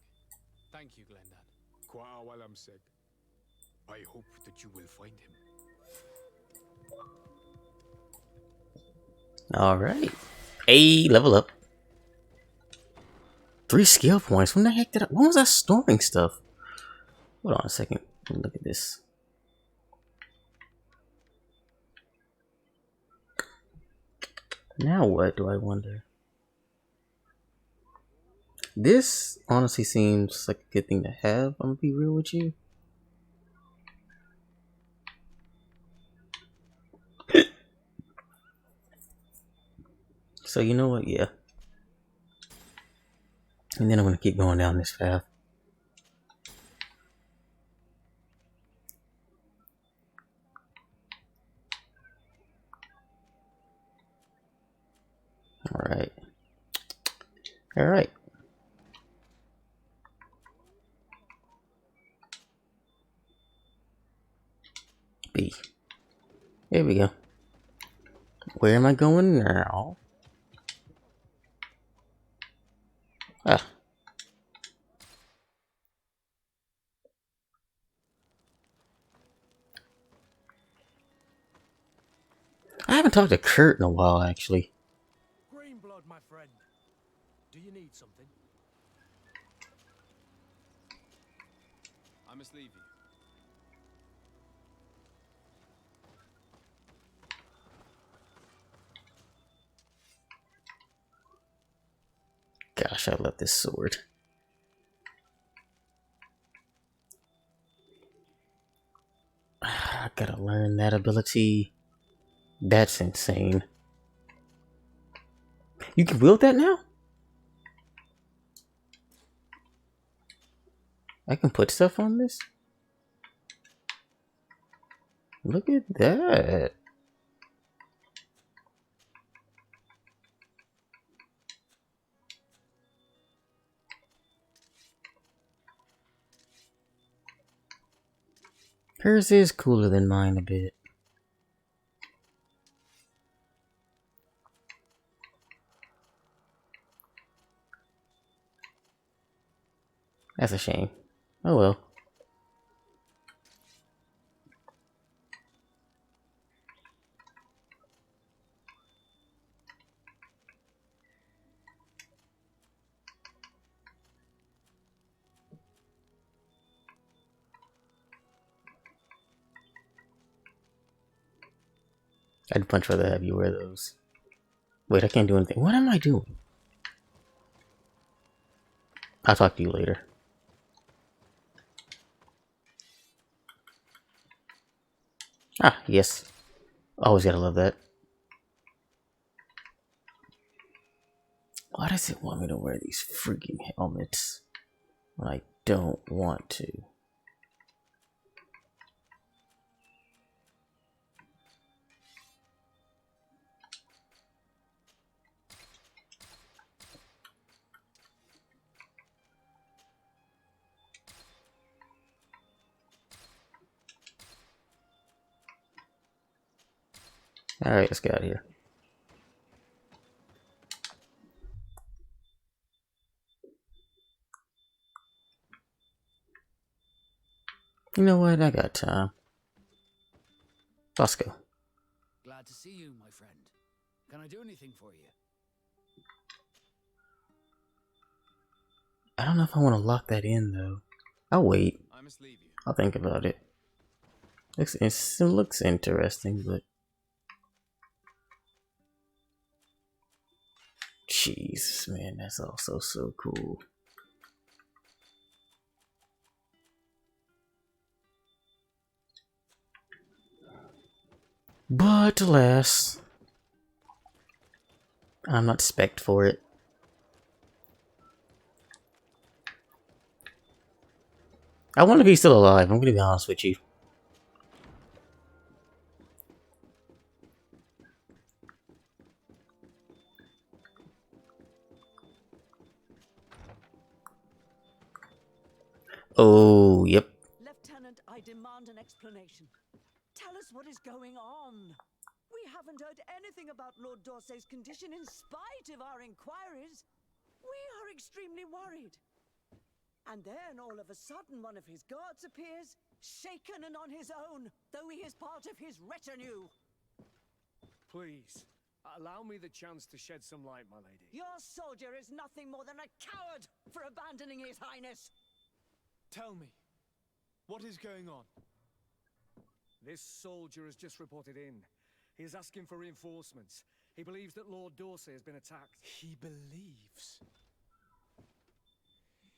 Thank you, Glendan. Kwa Walamsek. I hope that you will find him. Alright. Hey, level up. 3 skill points. When the heck did I... When was I storing stuff? Hold on a second. Let me look at this. Now what do I wonder? This honestly seems like a good thing to have. I'm gonna be real with you. So you know what? Yeah. And then I'm gonna keep going down this path. Alright. Alright. B. There we go. Where am I going now? Ah. talked to Kurt in a while, actually. Greenblood, my friend. Do you need something? I must leave you. Gosh, I love this sword. I gotta learn that ability. That's insane. You can wield that now? I can put stuff on this? Look at that. Hers is cooler than mine a bit. That's a shame. Oh well. I'd much rather have you wear those. Wait, I can't do anything. What am I doing? I'll talk to you later. Ah, yes. Always gotta love that. Why does it want me to wear these freaking helmets when I don't want to? Alright, let's get out of here. You know what? I got time. Let's go. Glad to see you, my friend. Can I do anything for you? I don't know if I want to lock that in, though. I'll wait. I must leave you. I'll think about it. It looks interesting, but... Jeez, man, that's also so cool. But alas, I'm not spec'd for it. I want to be still alive, I'm gonna be honest with you. Oh, yep. Lieutenant, I demand an explanation. Tell us what is going on. We haven't heard anything about Lord D'Orsay's condition in spite of our inquiries. We are extremely worried. And then all of a sudden one of his guards appears, shaken and on his own, though he is part of his retinue. Please, allow me the chance to shed some light, my lady. Your soldier is nothing more than a coward for abandoning his highness. Tell me, what is going on? This soldier has just reported in. He is asking for reinforcements. He believes that Lord D'Orsay has been attacked. He believes.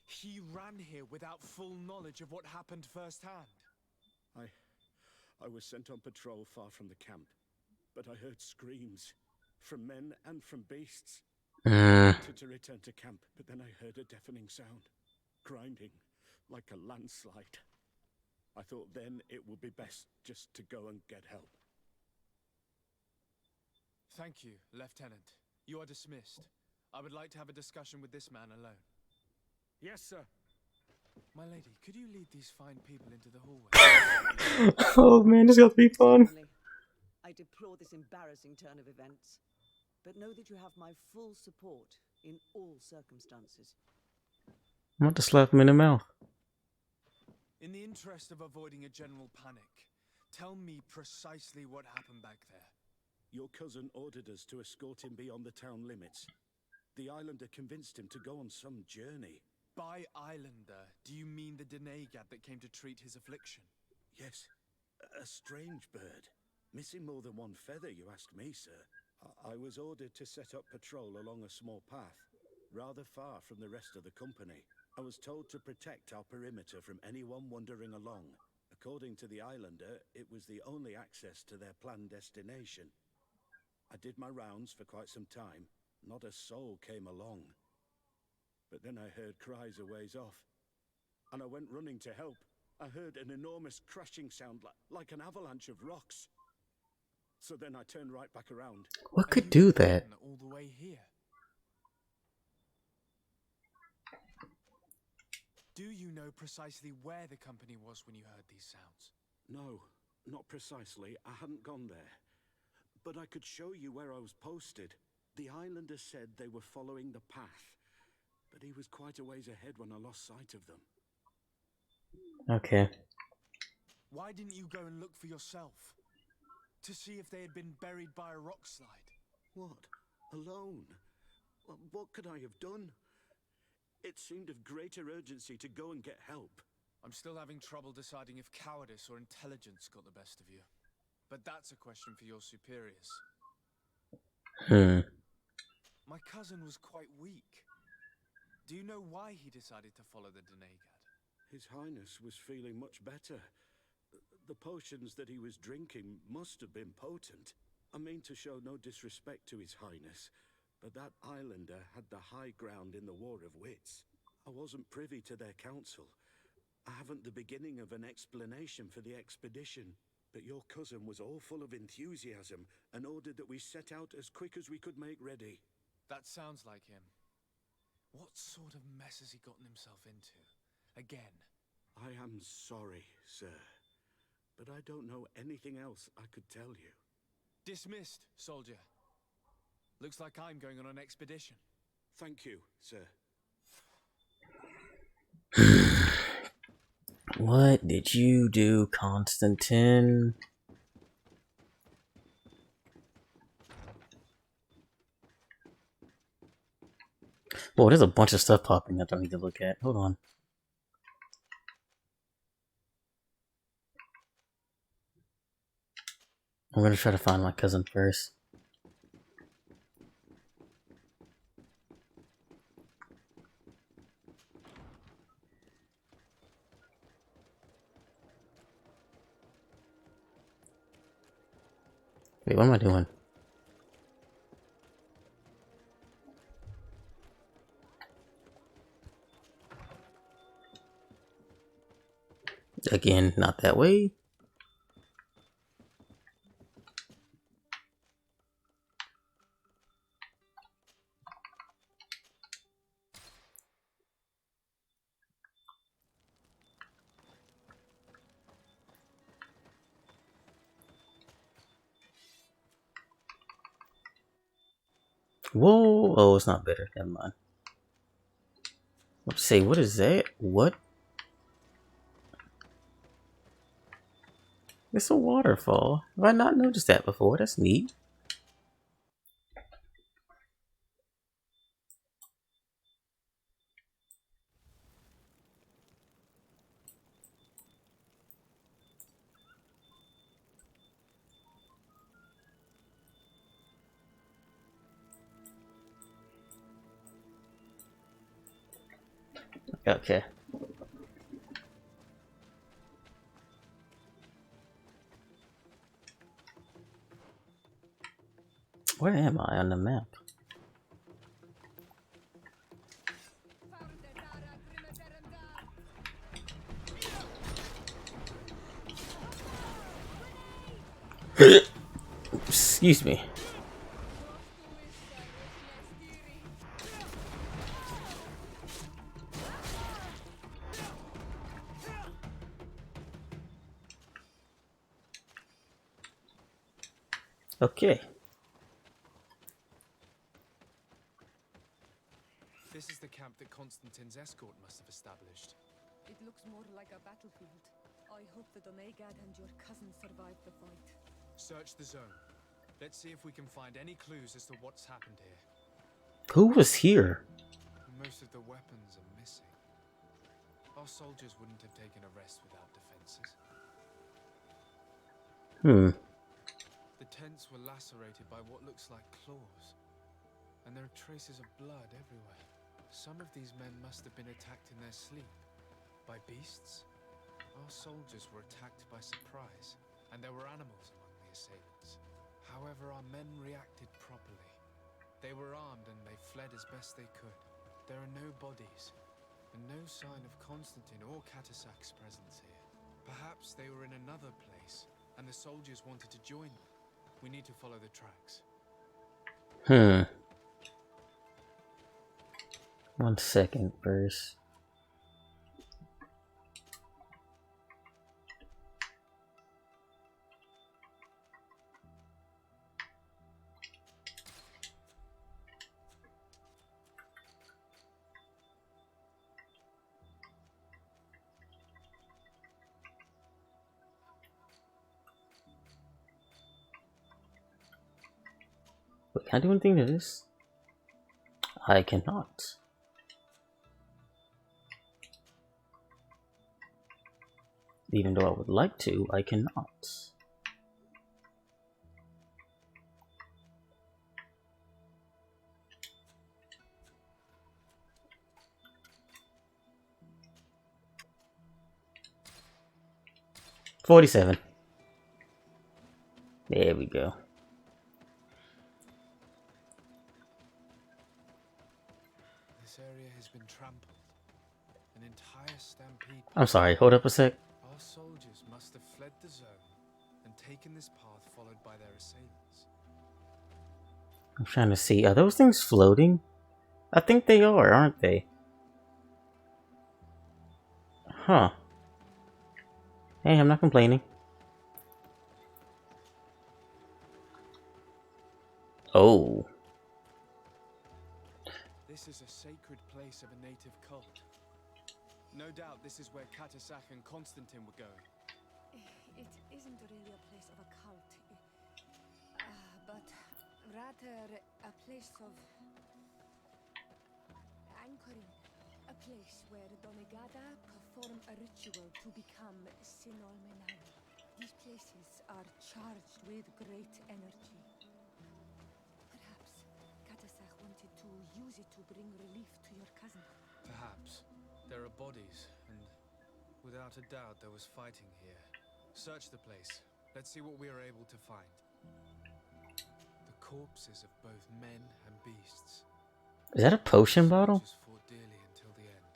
He ran here without full knowledge of what happened firsthand. I was sent on patrol far from the camp, but I heard screams from men and from beasts. I wanted to return to camp, but then I heard a deafening sound, grinding like a landslide. I thought then it would be best just to go and get help. Thank you, Lieutenant. You are dismissed. I would like to have a discussion with this man alone. Yes, sir. My lady, could you lead these fine people into the hallway? Oh man, this is gonna be fun. Certainly. I deplore this embarrassing turn of events, but know that you have my full support in all circumstances. I want to slap him in the mouth. In the interest of avoiding a general panic, tell me precisely what happened back there. Your cousin ordered us to escort him beyond the town limits. The islander convinced him to go on some journey. By islander, do you mean the Denegad that came to treat his affliction? Yes, a strange bird. Missing more than one feather, you ask me, sir. I was ordered to set up patrol along a small path, rather far from the rest of the company. I was told to protect our perimeter from anyone wandering along. According to the islander, it was the only access to their planned destination. I did my rounds for quite some time. Not a soul came along. But then I heard cries a ways off, and I went running to help. I heard an enormous crashing sound like an avalanche of rocks. So then I turned right back around. What could do that? All the way here. Do you know precisely where the company was when you heard these sounds? No, not precisely. I hadn't gone there. But I could show you where I was posted. The islander said they were following the path, but he was quite a ways ahead when I lost sight of them. Okay. Why didn't you go and look for yourself? To see if they had been buried by a rock slide? What? Alone? What could I have done? It seemed of greater urgency to go and get help. I'm still having trouble deciding if cowardice or intelligence got the best of you. But that's a question for your superiors. My cousin was quite weak. Do you know why he decided to follow the Denegad? His Highness was feeling much better. The potions that he was drinking must have been potent. I mean to show no disrespect to His Highness, but that islander had the high ground in the War of Wits. I wasn't privy to their counsel. I haven't the beginning of an explanation for the expedition. But your cousin was all full of enthusiasm and ordered that we set out as quick as we could make ready. That sounds like him. What sort of mess has he gotten himself into? Again? I am sorry, sir. But I don't know anything else I could tell you. Dismissed, soldier. Looks like I'm going on an expedition. Thank you, sir. What did you do, Constantine? Whoa, there's a bunch of stuff popping up I need to look at. Hold on. I'm gonna try to find my cousin first. Wait, what am I doing? Again, not that way. Whoa! Oh, it's not better. Never mind. Let's see, what is that? What? It's a waterfall. Have I not noticed that before? That's neat. Okay. Where am I on the map? Excuse me. Okay. This is the camp that Constantine's escort must have established. It looks more like a battlefield. I hope the Denegad and your cousin survived the fight. Search the zone. Let's see if we can find any clues as to what's happened here. Who was here? Most of the weapons are missing. Our soldiers wouldn't have taken a rest without defenses. The tents were lacerated by what looks like claws, and there are traces of blood everywhere. Some of these men must have been attacked in their sleep. By beasts? Our soldiers were attacked by surprise, and there were animals among the assailants. However, our men reacted properly. They were armed and they fled as best they could. There are no bodies, and no sign of Constantine or Catasac's presence here. Perhaps they were in another place, and the soldiers wanted to join them. We need to follow the tracks. 1 second first. Wait, can I do anything to this? I cannot. Even though I would like to, I cannot. $47. There we go. This area has been trampled. An entire stampede. I'm sorry, hold up a sec. Our soldiers must have fled the zone and taken this path followed by their assailants. I'm trying to see, are those things floating? I think they are, aren't they? Huh. Hey, I'm not complaining. Oh. This is a sacred place of a native cult. No doubt this is where Catasac and Constantine were going. It isn't really a place of a cult, but rather a place of anchoring. A place where Donegada perform a ritual to become Sinolmenai. These places are charged with great energy. Perhaps Catasac wanted to use it to bring relief to your cousin. Perhaps. There are bodies, and without a doubt there was fighting here. Search the place. Let's see what we are able to find. The corpses of both men and beasts. Is that a potion bottle? Fought dearly until the end.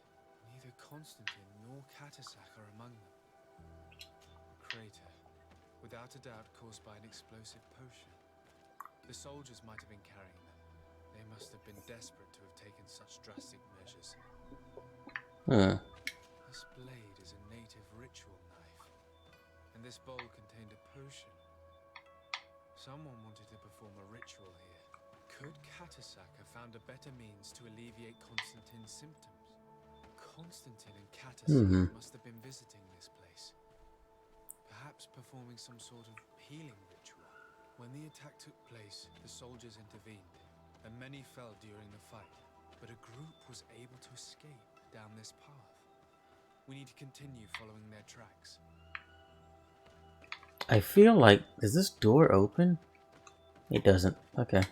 Neither Constantine nor Catasac are among them. A crater, without a doubt caused by an explosive potion. The soldiers might have been carrying them. They must have been desperate to have taken such drastic measures. This blade is a native ritual knife, and this bowl contained a potion. Someone wanted to perform a ritual here. Could Catasac have found a better means to alleviate Constantine's symptoms? Constantine and Catasac must have been visiting this place. Perhaps performing some sort of healing ritual. When the attack took place, the soldiers intervened, and many fell during the fight. But a group was able to escape down this path. We need to continue following their tracks. I feel like, does this door open? It doesn't. Okay.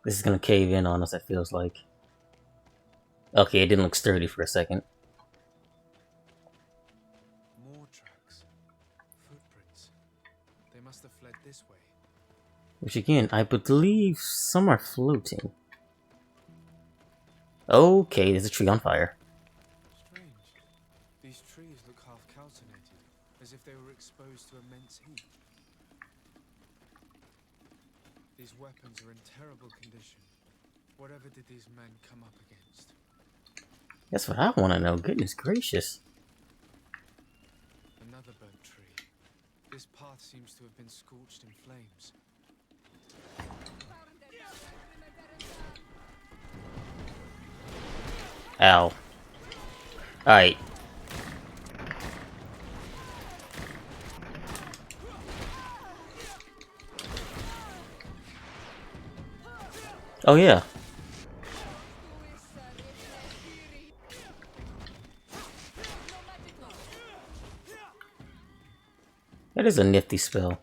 This is gonna cave in on us, it feels like. Okay, it didn't look sturdy for a second. More tracks. Footprints. They must have fled this way. Which again, I believe some are floating. Okay, there's a tree on fire. Strange. These trees look half calcinated, as if they were exposed to immense heat. These weapons are in terrible condition. Whatever did these men come up against? That's what I want to know. Goodness gracious. Another burnt tree. This path seems to have been scorched in flames. Ow. Alright. Oh yeah. That is a nifty spell.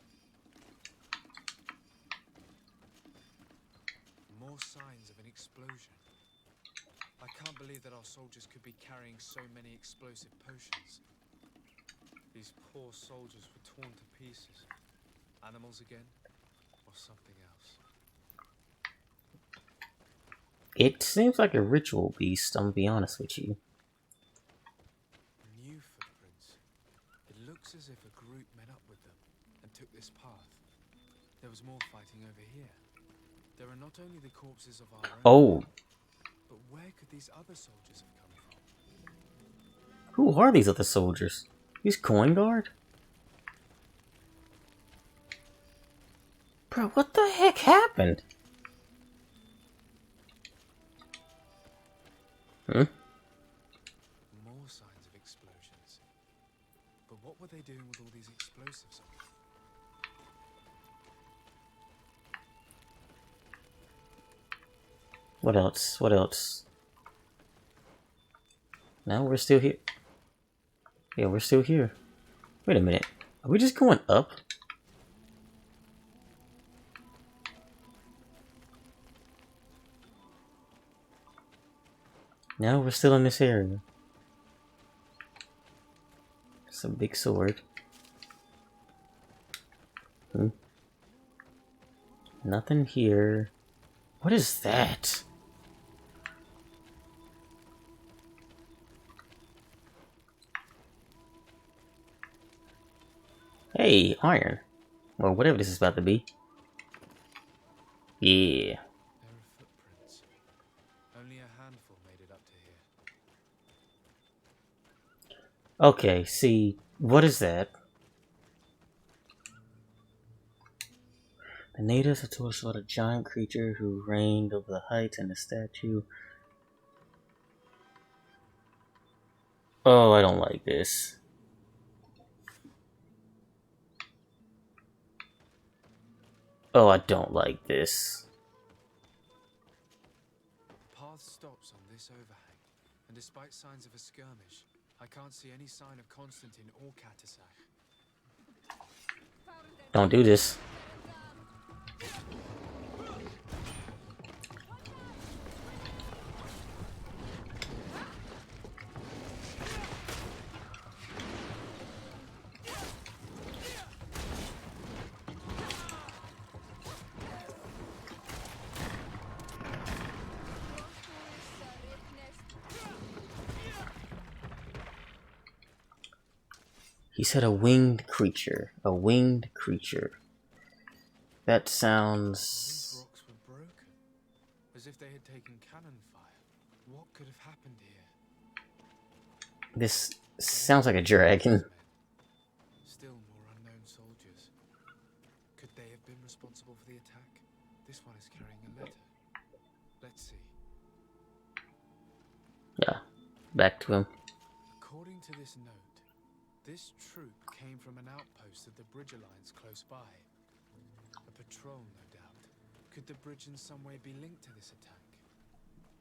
More signs of an explosion. I can't believe that our soldiers could be carrying so many explosive potions. These poor soldiers were torn to pieces. Animals again, or something else? It seems like a ritual beast, I'm gonna be honest with you. New footprints. It looks as if a group met up with them and took this path. There was more fighting over here. There are not only the corpses of our own, Oh. but where could these other soldiers have come from? Who are these other soldiers? He's Coin Guard? Bro, what the heck happened? Hmm? More signs of explosions. But what were they doing with all these explosives on? What else? What else? No, we're still here. Yeah, we're still here. Wait a minute. Are we just going up? No, we're still in this area. It's a big sword. Hmm. Nothing here. What is that? Hey, iron. Or whatever this is about to be. Yeah. There are footprints. Only a handful made it up to here. Okay, see, what is that? The natives have told us about a giant creature who reigned over the heights and the statue. Oh, I don't like this. Oh, I don't like this. The path stops on this overhang, and despite signs of a skirmish, I can't see any sign of Constantine or Katasach. Don't do this. He said a winged creature. A winged creature. That sounds... These rocks were broken, as if they had taken cannon fire. What could have happened here? This sounds like a dragon. Still more unknown soldiers. Could they have been responsible for the attack? This one is carrying a letter. Let's see. Yeah, back to him. According to this note, this troop came from an outpost of the Bridge Alliance close by. A patrol, no doubt. Could the bridge in some way be linked to this attack?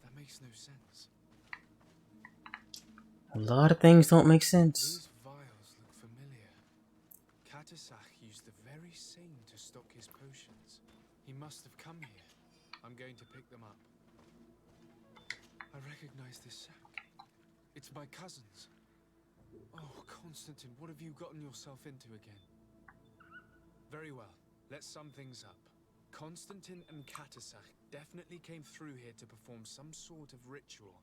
That makes no sense. A lot of things don't make sense. These vials look familiar. Katasach used the very same to stock his potions. He must have come here. I'm going to pick them up. I recognize this sack. It's my cousin's. Oh, Constantine, what have you gotten yourself into again? Very well. Let's sum things up. Constantine and Katasach definitely came through here to perform some sort of ritual,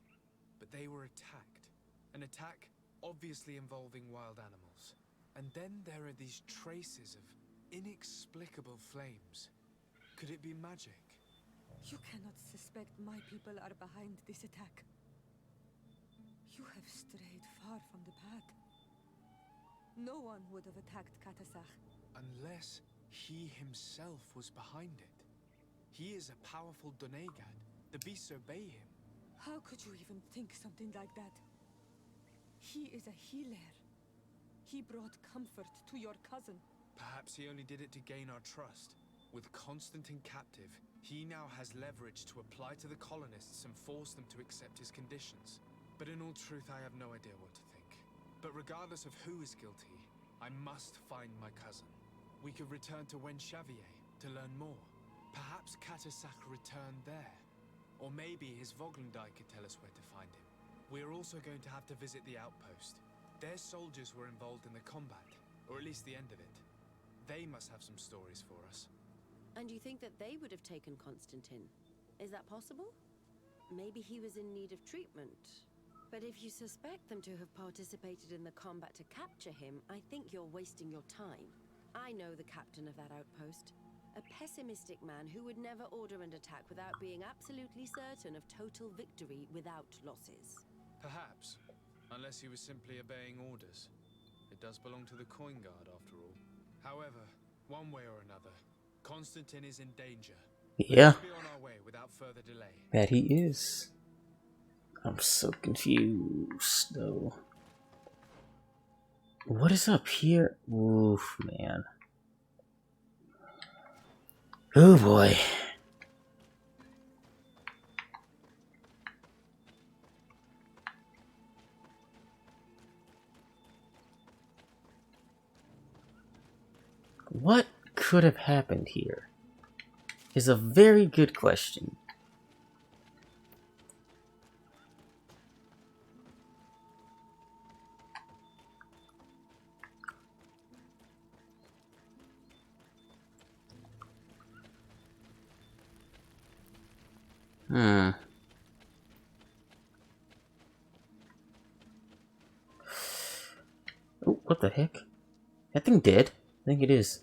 but they were attacked. An attack obviously involving wild animals. And then there are these traces of inexplicable flames. Could it be magic? You cannot suspect my people are behind this attack. You have strayed far from the path. No one would have attacked Katasach. Unless he himself was behind it. He is a powerful Donegad. The beasts obey him. How could you even think something like that? He is a healer. He brought comfort to your cousin. Perhaps he only did it to gain our trust. With Constantine captive, he now has leverage to apply to the colonists and force them to accept his conditions. But in all truth, I have no idea what to think. But regardless of who is guilty, I must find my cousin. We could return to Wenxavier to learn more. Perhaps Katasak returned there. Or maybe his Voglundai could tell us where to find him. We're also going to have to visit the outpost. Their soldiers were involved in the combat, or at least the end of it. They must have some stories for us. And you think that they would have taken Constantine? Is that possible? Maybe he was in need of treatment. But if you suspect them to have participated in the combat to capture him, I think you're wasting your time. I know the captain of that outpost. A pessimistic man who would never order an attack without being absolutely certain of total victory without losses. Perhaps. Unless he was simply obeying orders. It does belong to the coin guard, after all. However, one way or another, Constantine is in danger. Yeah. Let's be on our way without further delay. That he is. I'm so confused, though. What is up here? Oof, man. Oh boy. What could have happened here is a very good question. Oh, what the heck? That thing dead? I think it is.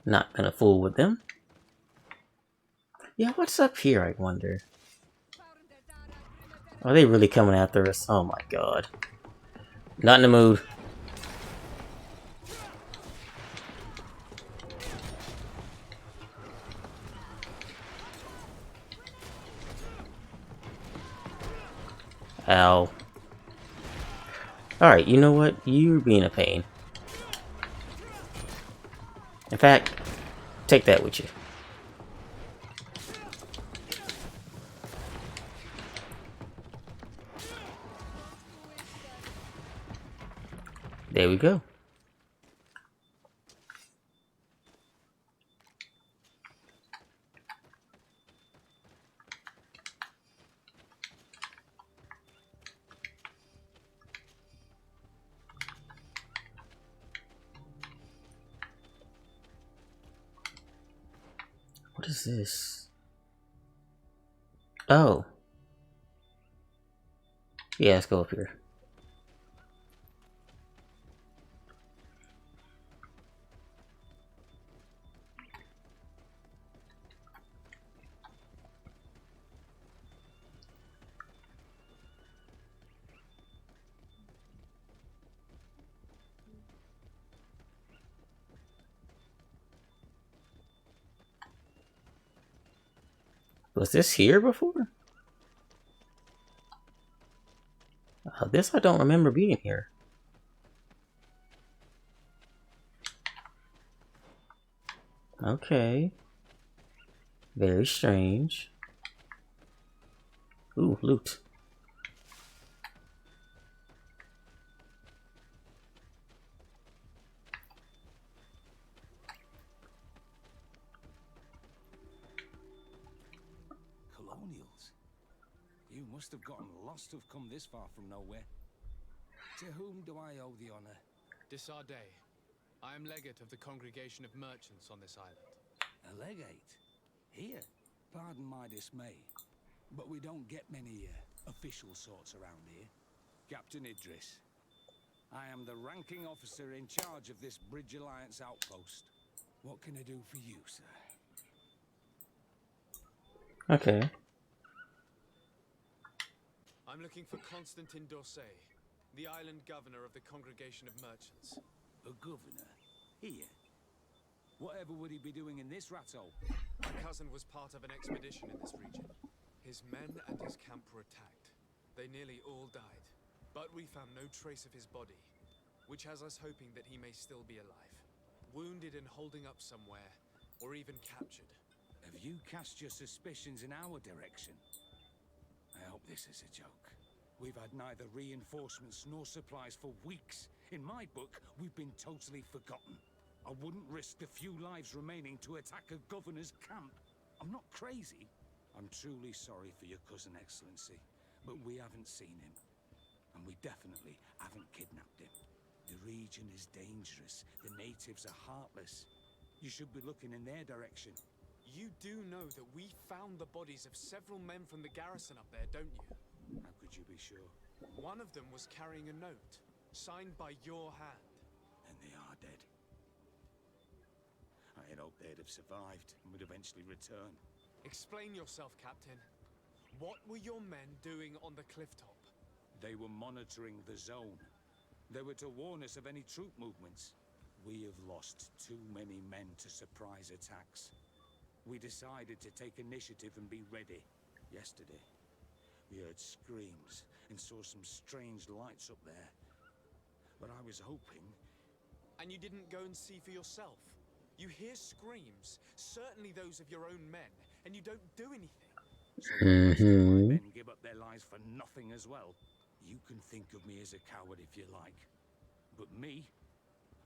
Not gonna fool with them. Yeah, what's up here, I wonder? Are they really coming after us? Oh my god. Not in the mood. Ow. Alright, you know what? You're being a pain. In fact, take that with you. There we go. What is this? Oh. Yeah, let's go up here. Was this here before? This I don't remember being here. Okay. Very strange. Ooh, loot. Colonials? You must have gotten lost to have come this far from nowhere. To whom do I owe the honor? Desardet. I am legate of the congregation of merchants on this island. A legate? Here? Pardon my dismay, but we don't get many official sorts around here. Captain Idris. I am the ranking officer in charge of this Bridge Alliance outpost. What can I do for you, sir? Okay. I'm looking for Constantin d'Orsay, the island governor of the Congregation of Merchants. A governor? Here? Whatever would he be doing in this rattle? My cousin was part of an expedition in this region. His men and his camp were attacked. They nearly all died. But we found no trace of his body, which has us hoping that he may still be alive. Wounded and holding up somewhere, or even captured. Have you cast your suspicions in our direction? I hope this is a joke. We've had neither reinforcements nor supplies for weeks. In my book, we've been totally forgotten. I wouldn't risk the few lives remaining to attack a governor's camp. I'm not crazy. I'm truly sorry for your cousin, Excellency, but we haven't seen him. And we definitely haven't kidnapped him. The region is dangerous. The natives are heartless. You should be looking in their direction. You do know that we found the bodies of several men from the garrison up there, don't you? How could you be sure? One of them was carrying a note, signed by your hand. And they are dead. I had hoped they'd have survived and would eventually return. Explain yourself, Captain. What were your men doing on the cliff top? They were monitoring the zone. They were to warn us of any troop movements. We have lost too many men to surprise attacks. We decided to take initiative and be ready. Yesterday, we heard screams and saw some strange lights up there. But I was hoping... And you didn't go and see for yourself? You hear screams, certainly those of your own men, and you don't do anything. So my men give up their lives for nothing as well. You can think of me as a coward if you like. But me,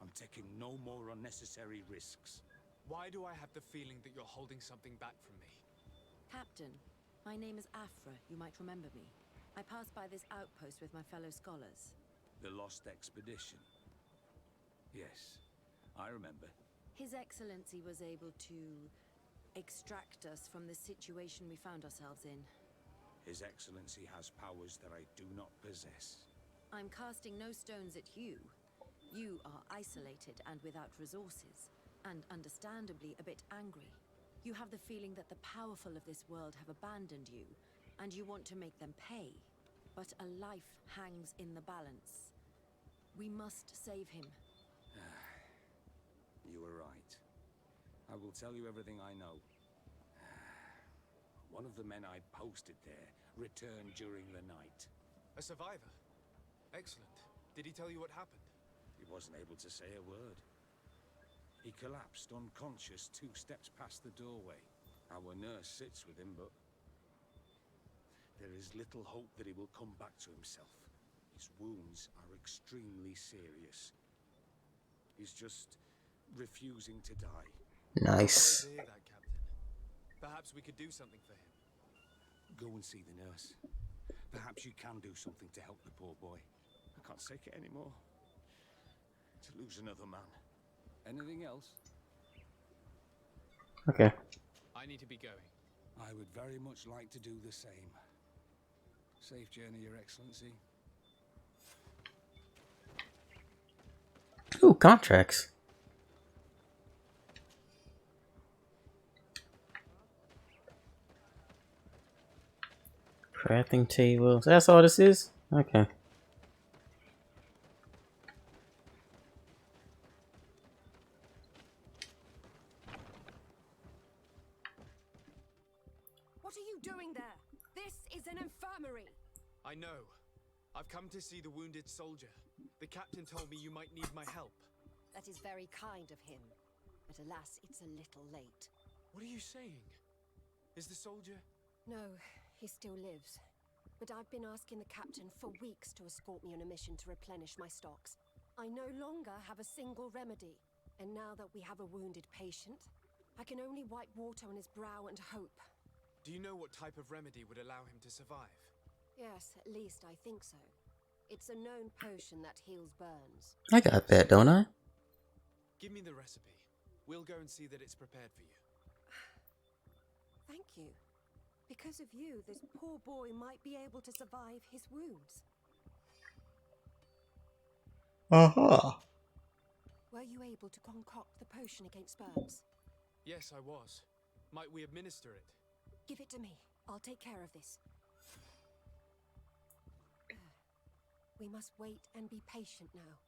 I'm taking no more unnecessary risks. Why do I have the feeling that you're holding something back from me? Captain, my name is Afra. You might remember me. I passed by this outpost with my fellow scholars. The Lost Expedition. Yes, I remember. His Excellency was able to extract us from the situation we found ourselves in. His Excellency has powers that I do not possess. I'm casting no stones at you. You are isolated and without resources, and understandably a bit angry. You have the feeling that the powerful of this world have abandoned you, and you want to make them pay. But a life hangs in the balance. We must save him. You were right. I will tell you everything I know. One of the men I posted there returned during the night. A survivor? Excellent. Did he tell you what happened? He wasn't able to say a word. He collapsed unconscious 2 steps past the doorway. Our nurse sits with him, but there is little hope that he will come back to himself. His wounds are extremely serious. He's just refusing to die. Nice. Sorry to hear that, Captain. Perhaps we could do something for him. Go and see the nurse. Perhaps you can do something to help the poor boy. I can't take it anymore. To lose another man. Anything else? Okay. I need to be going. I would very much like to do the same. Safe journey, Your Excellency. Ooh, contracts. Crafting tables. That's all this is? Okay. What are you doing there? This is an infirmary. I know. I've come to see the wounded soldier. The captain told me you might need my help. That is very kind of him. But alas, it's a little late. What are you saying? Is the soldier... No, he still lives. But I've been asking the captain for weeks to escort me on a mission to replenish my stocks. I no longer have a single remedy. And now that we have a wounded patient, I can only wipe water on his brow and hope. Do you know what type of remedy would allow him to survive? Yes, at least I think so. It's a known potion that heals burns. I got that, don't I? Give me the recipe. We'll go and see that it's prepared for you. Thank you. Because of you, this poor boy might be able to survive his wounds. Were you able to concoct the potion against burns? Yes, I was. Might we administer it? Give it to me. I'll take care of this. We must wait and be patient now.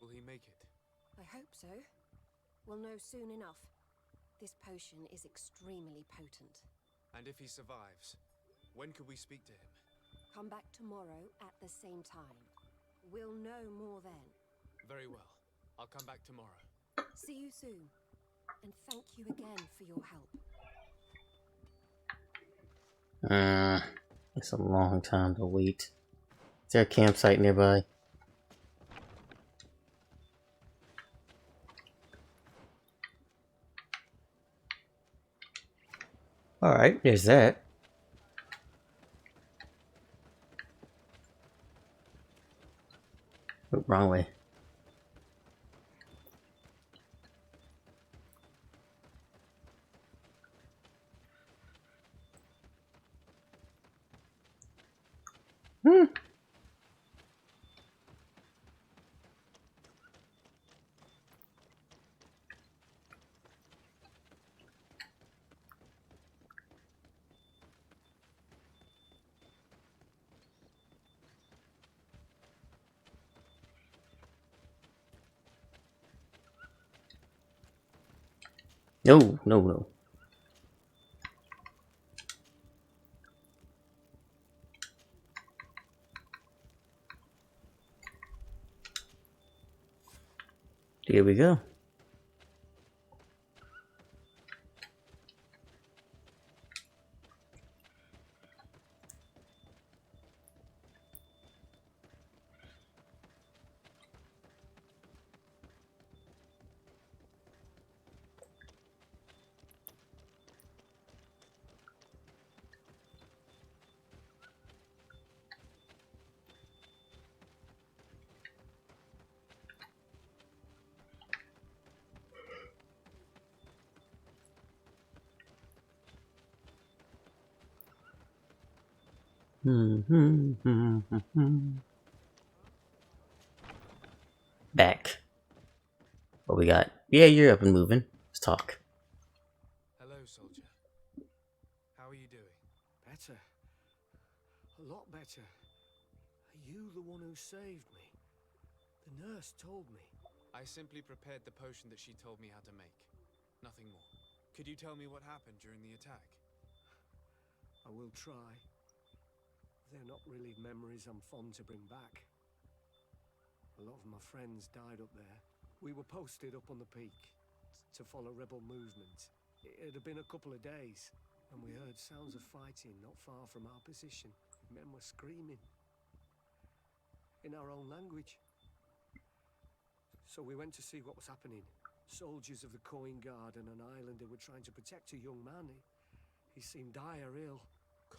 Will he make it? I hope so. We'll know soon enough. This potion is extremely potent. And if he survives, when could we speak to him? Come back tomorrow at the same time. We'll know more then. Very well. I'll come back tomorrow. See you soon. And thank you again for your help. It's a long time to wait. Is there a campsite nearby? Alright, there's that. Oh, wrong way. No, no, no. Here we go. Back. What we got? Yeah, you're up and moving. Let's talk. Hello, soldier. How are you doing? Better. A lot better. Are you the one who saved me? The nurse told me. I simply prepared the potion that she told me how to make. Nothing more. Could you tell me what happened during the attack? I will try. They're not really memories I'm fond to bring back. A lot of my friends died up there. We were posted up on the peak to follow rebel movement. It had been a couple of days, and we heard sounds of fighting not far from our position. Men were screaming in our own language. So we went to see what was happening. Soldiers of the Coin Guard and an islander were trying to protect a young man. He seemed dire ill.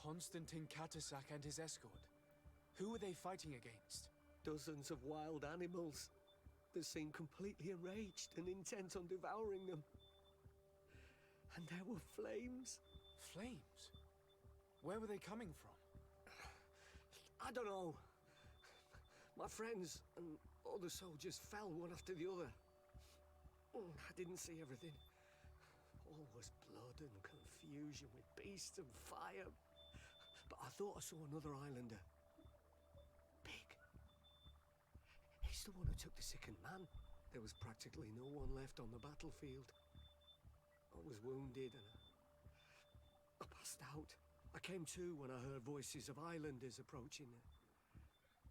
Constantine Katasak and his escort. Who were they fighting against? Dozens of wild animals. They seemed completely enraged and intent on devouring them. And there were flames. Flames? Where were they coming from? I don't know. My friends and other soldiers fell one after the other. I didn't see everything. All was blood and confusion with beasts and fire. But I thought I saw another islander. Big. He's the one who took the sickened man. There was practically no one left on the battlefield. I was wounded and I passed out. I came to when I heard voices of islanders approaching.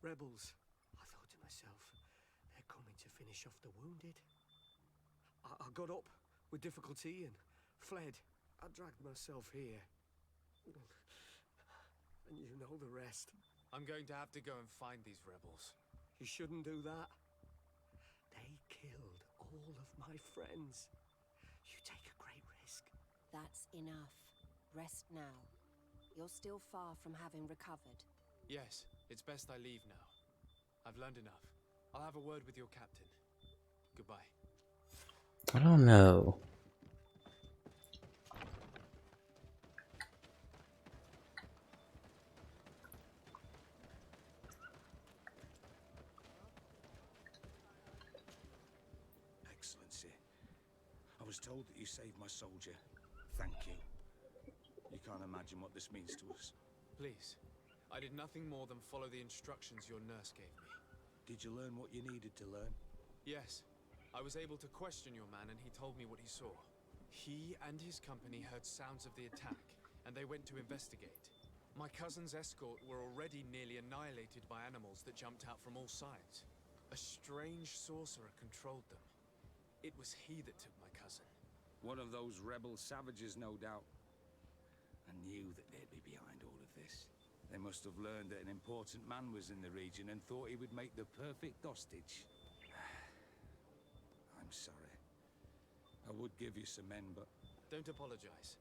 Rebels. I thought to myself, they're coming to finish off the wounded. I got up with difficulty and fled. I dragged myself here. And you know the rest. I'm going to have to go and find these rebels. You shouldn't do that. They killed all of my friends. You take a great risk. That's enough. Rest now. You're still far from having recovered. Yes, it's best I leave now. I've learned enough. I'll have a word with your captain. Goodbye. I don't know. Excellency, I was told that you saved my soldier. Thank you. You can't imagine what this means to us. Please, I did nothing more than follow the instructions your nurse gave me. Did you learn what you needed to learn? Yes. I was able to question your man and he told me what he saw. He and his company heard sounds of the attack, and they went to investigate. My cousin's escort were already nearly annihilated by animals that jumped out from all sides. A strange sorcerer controlled them. It was he that took my cousin. One of those rebel savages, no doubt. I knew that they'd be behind all of this. They must have learned that an important man was in the region and thought he would make the perfect hostage. I'm sorry. I would give you some men, but... Don't apologize.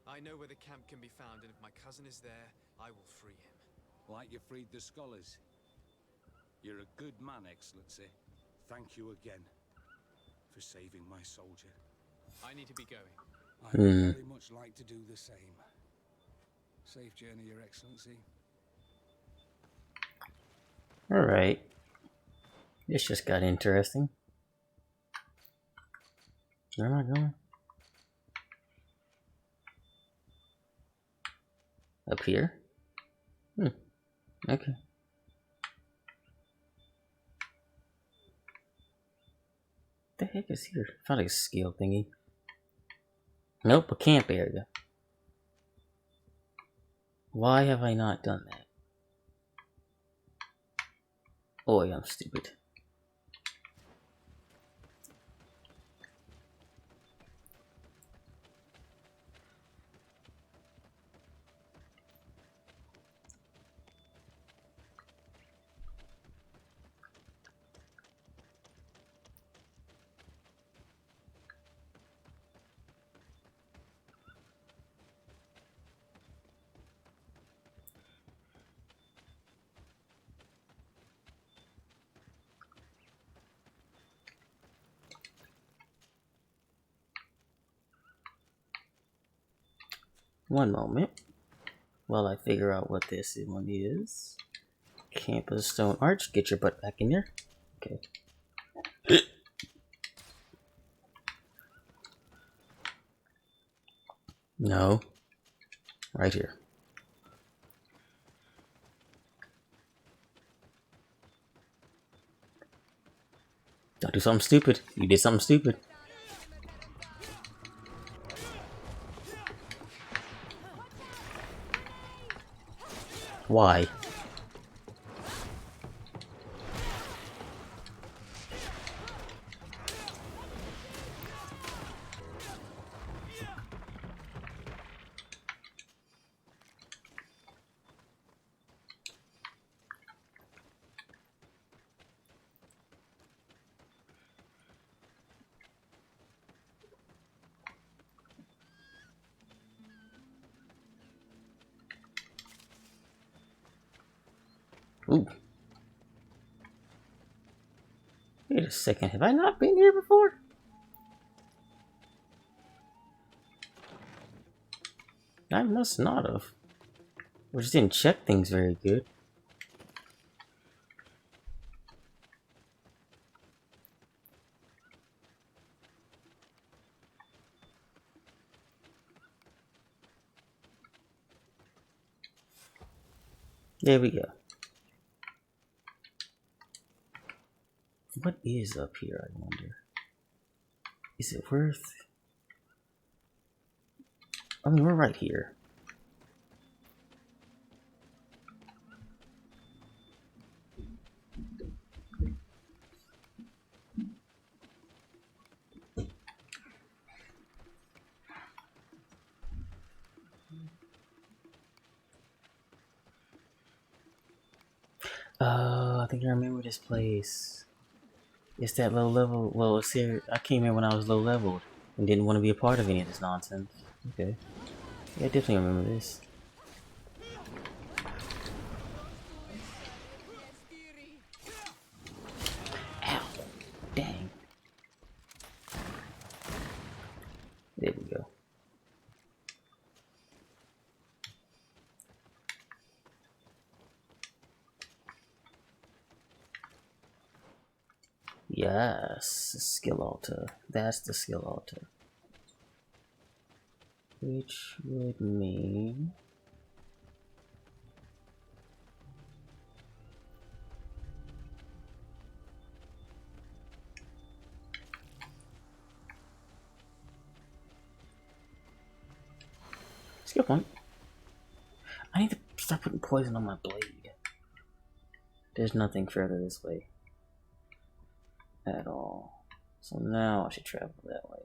I know where the camp can be found, and if my cousin is there, I will free him. Like you freed the scholars. You're a good man, Excellency. Thank you again for saving my soldier. I need to be going. I would very much like to do the same. Safe journey, Your Excellency. Alright. This just got interesting. Where am I going? Up here? Okay. The heck is here? I found a skill thingy. Nope, a camp area. Why have I not done that? Oh, yeah, I'm stupid. One moment while I figure out what this one is. Camp of the Stone Arch. Get your butt back in there. Okay. No. Right here. Don't do something stupid. You did something stupid. Why? Ooh. Wait a second, have I not been here before? I must not have. We just didn't check things very good. There we go. What is up here, I wonder? Is it worth... I mean, we're right here. I think I remember this place. It's that low level. Well, it's here. I came here when I was low leveled and didn't want to be a part of any of this nonsense. Okay. Yeah, I definitely remember this. Ow. Dang. There we go. Yes, skill altar. That's the skill altar. Which would mean... Skill point. I need to start putting poison on my blade. There's nothing further this way at all. So now I should travel that way.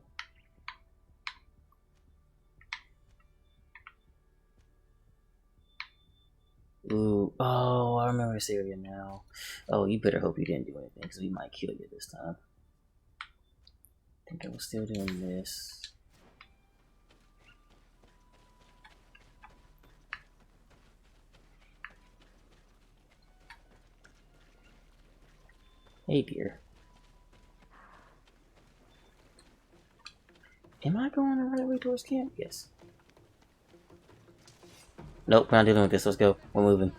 Ooh, oh, I remember this area now. Oh, you better hope you didn't do anything, because we might kill you this time. I think I was still doing this. Hey, dear. Am I going the right way towards camp? Yes. Nope, we're not dealing with this. Let's go. We're moving.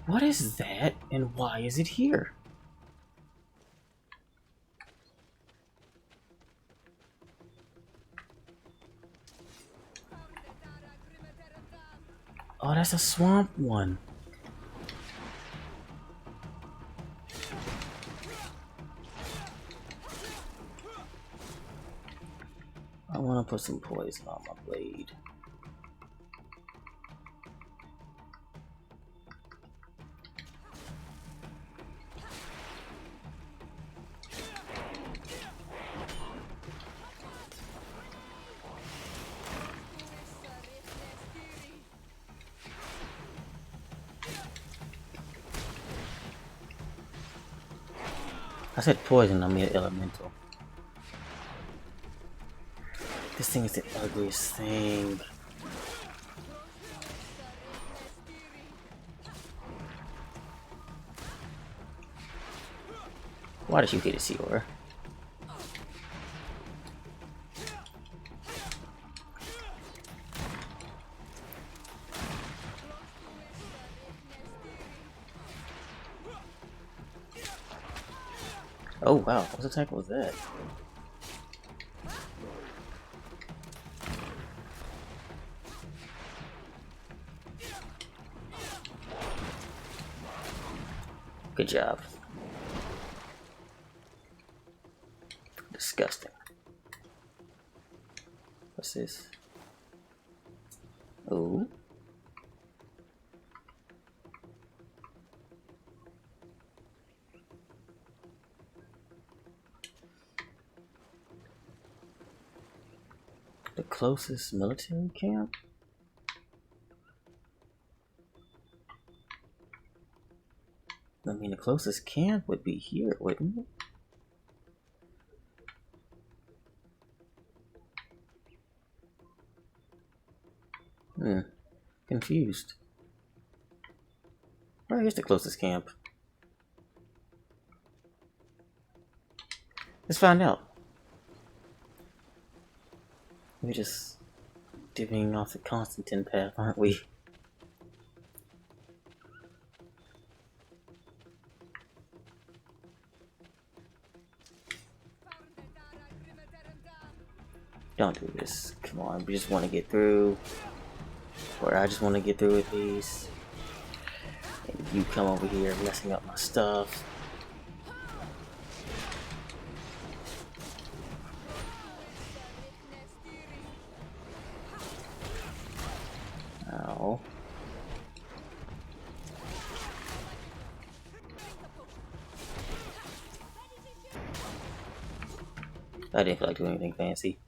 What is that, and why is it here? Oh, that's a swamp one. I want to put some poison on my blade. I said poison, I mean elemental. This thing is the ugliest thing. Why did you hit a sea order? Oh wow, what attack was that? Good job. Disgusting. What's this? Oh. The closest military camp? I mean, the closest camp would be here, wouldn't it? Confused. Where is the closest camp? Let's find out. We're just divvying off the Constantine path, aren't we? Don't do this. Come on, we just want to get through. Or I just want to get through with these. And you come over here messing up my stuff. Ow. I didn't feel like doing anything fancy.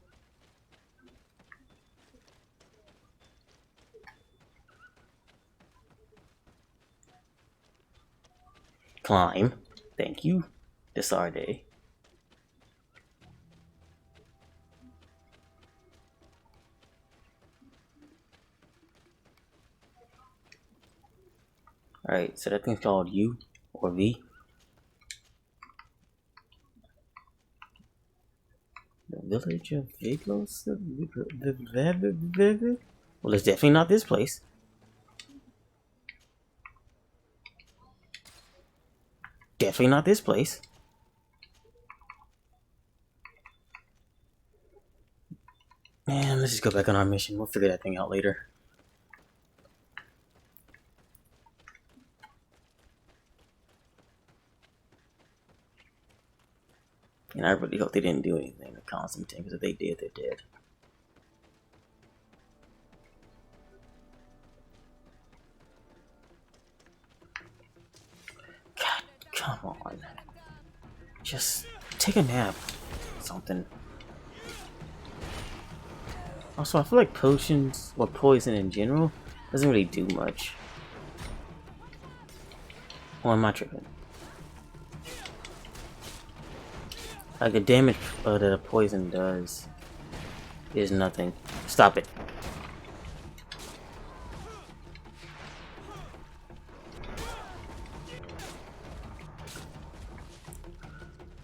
Climb. Thank you, Desarde. Alright, so that thing's called U or V. The village of Viglos? Well, it's definitely not this place. Definitely not this place. Man, let's just go back on our mission. We'll figure that thing out later. And I really hope they didn't do anything to Constantine, because if they did, they're dead. on. Just take a nap. Something. Also, I feel like potions or poison in general doesn't really do much. Or am I tripping? Like the damage that a poison does is nothing. Stop it.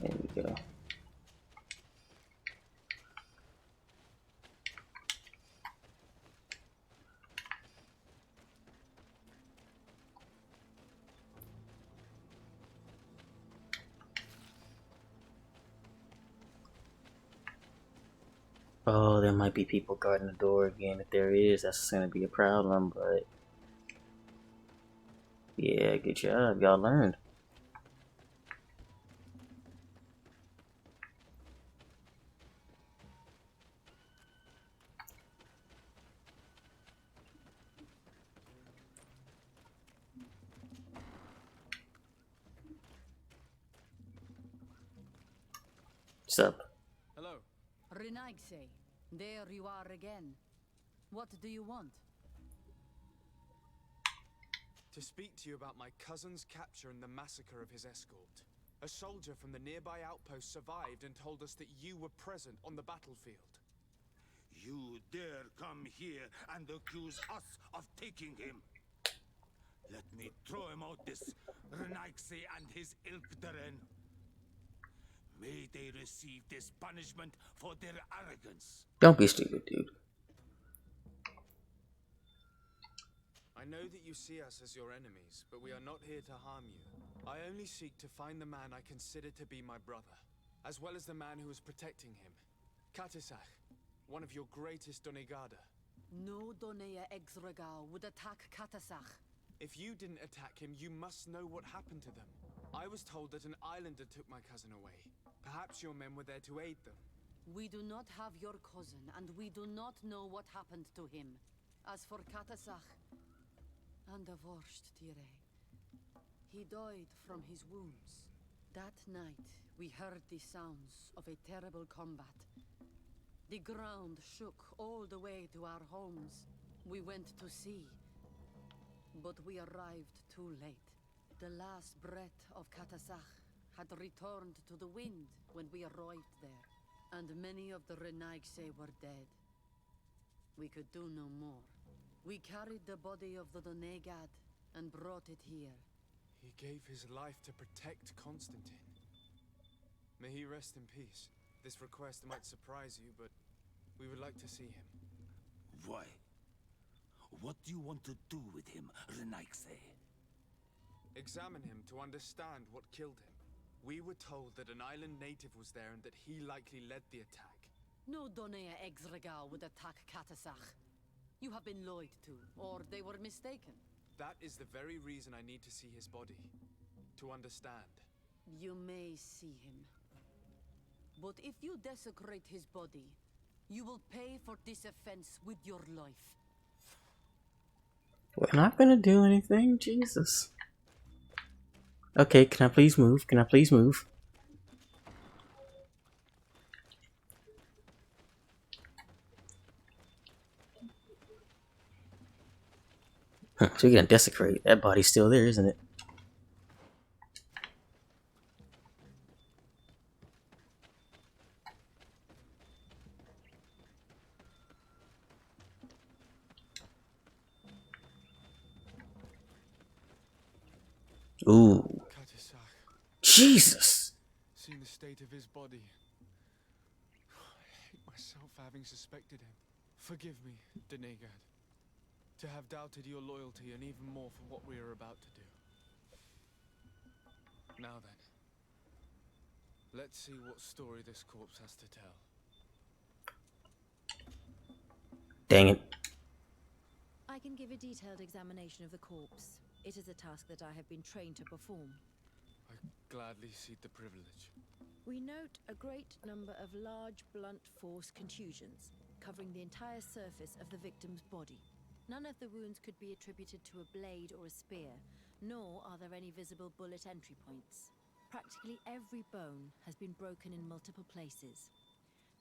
There we go. Oh, there might be people guarding the door again. If there is, that's gonna be a problem, but yeah, good job. Y'all learned. What's up? Hello. Renaigse, there you are again. What do you want? To speak to you about my cousin's capture and the massacre of his escort. A soldier from the nearby outpost survived and told us that you were present on the battlefield. You dare come here and accuse us of taking him? Let me throw him out this Renaigse and his ilk therein. May they receive this punishment for their arrogance. Don't be stupid, dude. I know that you see us as your enemies, but we are not here to harm you. I only seek to find the man I consider to be my brother, as well as the man who is protecting him. Katisach, one of your greatest Donegada. No Donea Exregal would attack Katasach. If you didn't attack him, you must know what happened to them. I was told that an islander took my cousin away. Perhaps your men were there to aid them. We do not have your cousin, and we do not know what happened to him. As for Katasach, and the worst, Tire, he died from his wounds. That night, we heard the sounds of a terrible combat. The ground shook all the way to our homes. We went to see, but we arrived too late. The last breath of Katasach had returned to the wind when we arrived there, and many of the Renaigse were dead. We could do no more. We carried the body of the Donegad and brought it here. He gave his life to protect Constantine. May he rest in peace. This request might surprise you, but we would like to see him. Why? What do you want to do with him, Renaigse? Examine him to understand what killed him. We were told that an island native was there and that he likely led the attack. No Donea Exregal would attack Katasach. You have been lied to, or they were mistaken. That is the very reason I need to see his body. To understand. You may see him. But if you desecrate his body, you will pay for this offense with your life. We're not gonna do anything, Jesus. Okay, can I please move? Can I please move? So you're gonna desecrate. That body's still there, isn't it? Ooh. Jesus! Seeing the state of his body. I hate myself for having suspected him. Forgive me, Donegad. To have doubted your loyalty and even more for what we are about to do. Now then. Let's see what story this corpse has to tell. Dang it. I can give a detailed examination of the corpse. It is a task that I have been trained to perform. I gladly cede the privilege. We note a great number of large, blunt force contusions, covering the entire surface of the victim's body. None of the wounds could be attributed to a blade or a spear, nor are there any visible bullet entry points. practically every bone has been broken in multiple places.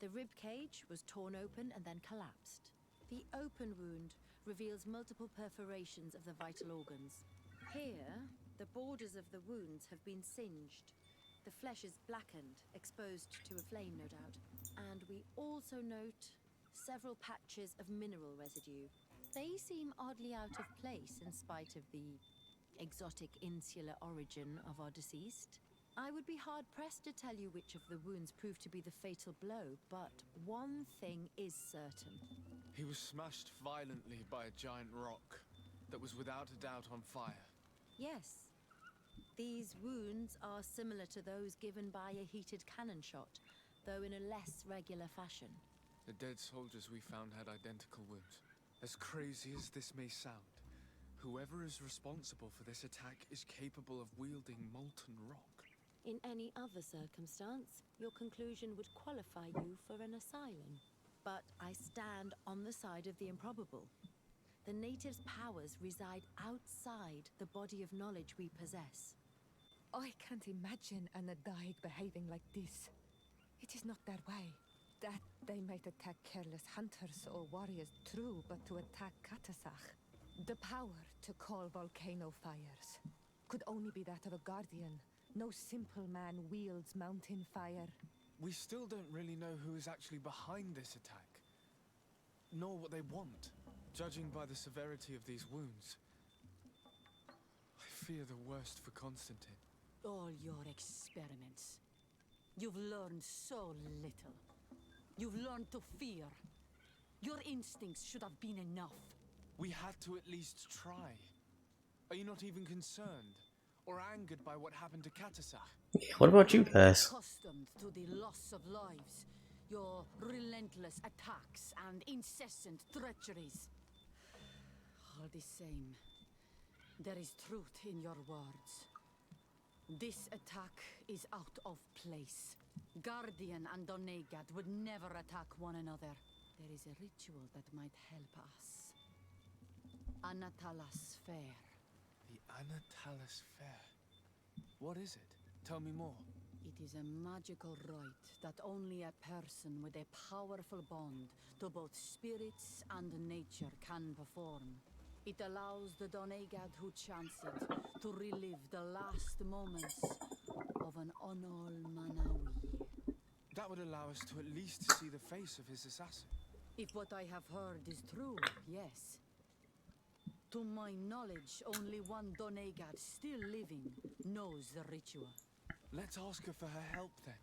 The rib cage was torn open and then collapsed. The open wound reveals multiple perforations of the vital organs. Here, the borders of the wounds have been singed. The flesh is blackened, exposed to a flame, no doubt. And we also note several patches of mineral residue. They seem oddly out of place in spite of the exotic insular origin of our deceased. I would be hard-pressed to tell you which of the wounds proved to be the fatal blow, but one thing is certain. He was smashed violently by a giant rock that was without a doubt on fire. Yes. These wounds are similar to those given by a heated cannon shot, though in a less regular fashion. The dead soldiers we found had identical wounds. As crazy as this may sound, whoever is responsible for this attack is capable of wielding molten rock. In any other circumstance, your conclusion would qualify you for an asylum. But I stand on the side of the improbable. The natives' powers reside outside the body of knowledge we possess. I can't imagine an Adaig behaving like this. It is not their way. That they might attack careless hunters or warriors, true, but to attack Katasach, the power to call volcano fires, could only be that of a guardian. No simple man wields mountain fire. We still don't really know who is actually behind this attack, nor what they want. Judging by the severity of these wounds, I fear the worst for Constantine. All your experiments. You've learned so little. You've learned to fear. Your instincts should have been enough. We had to at least try. Are you not even concerned or angered by what happened to Katasach? What about you guys? Accustomed to the loss of lives, your relentless attacks and incessant treacheries. All the same, there is truth in your words. This attack is out of place. Guardian and Donegad would never attack one another. There is a ritual that might help us. Anatalas Fair. The Anatalas Fair. What is it? Tell me more. It is a magical rite that only a person with a powerful bond to both spirits and nature can perform. It allows the Donegad who chants it to relive the last moments of an Onol Manawi. That would allow us to at least see the face of his assassin. If what I have heard is true, yes. To my knowledge, only one Donegad still living knows the ritual. Let's ask her for her help then.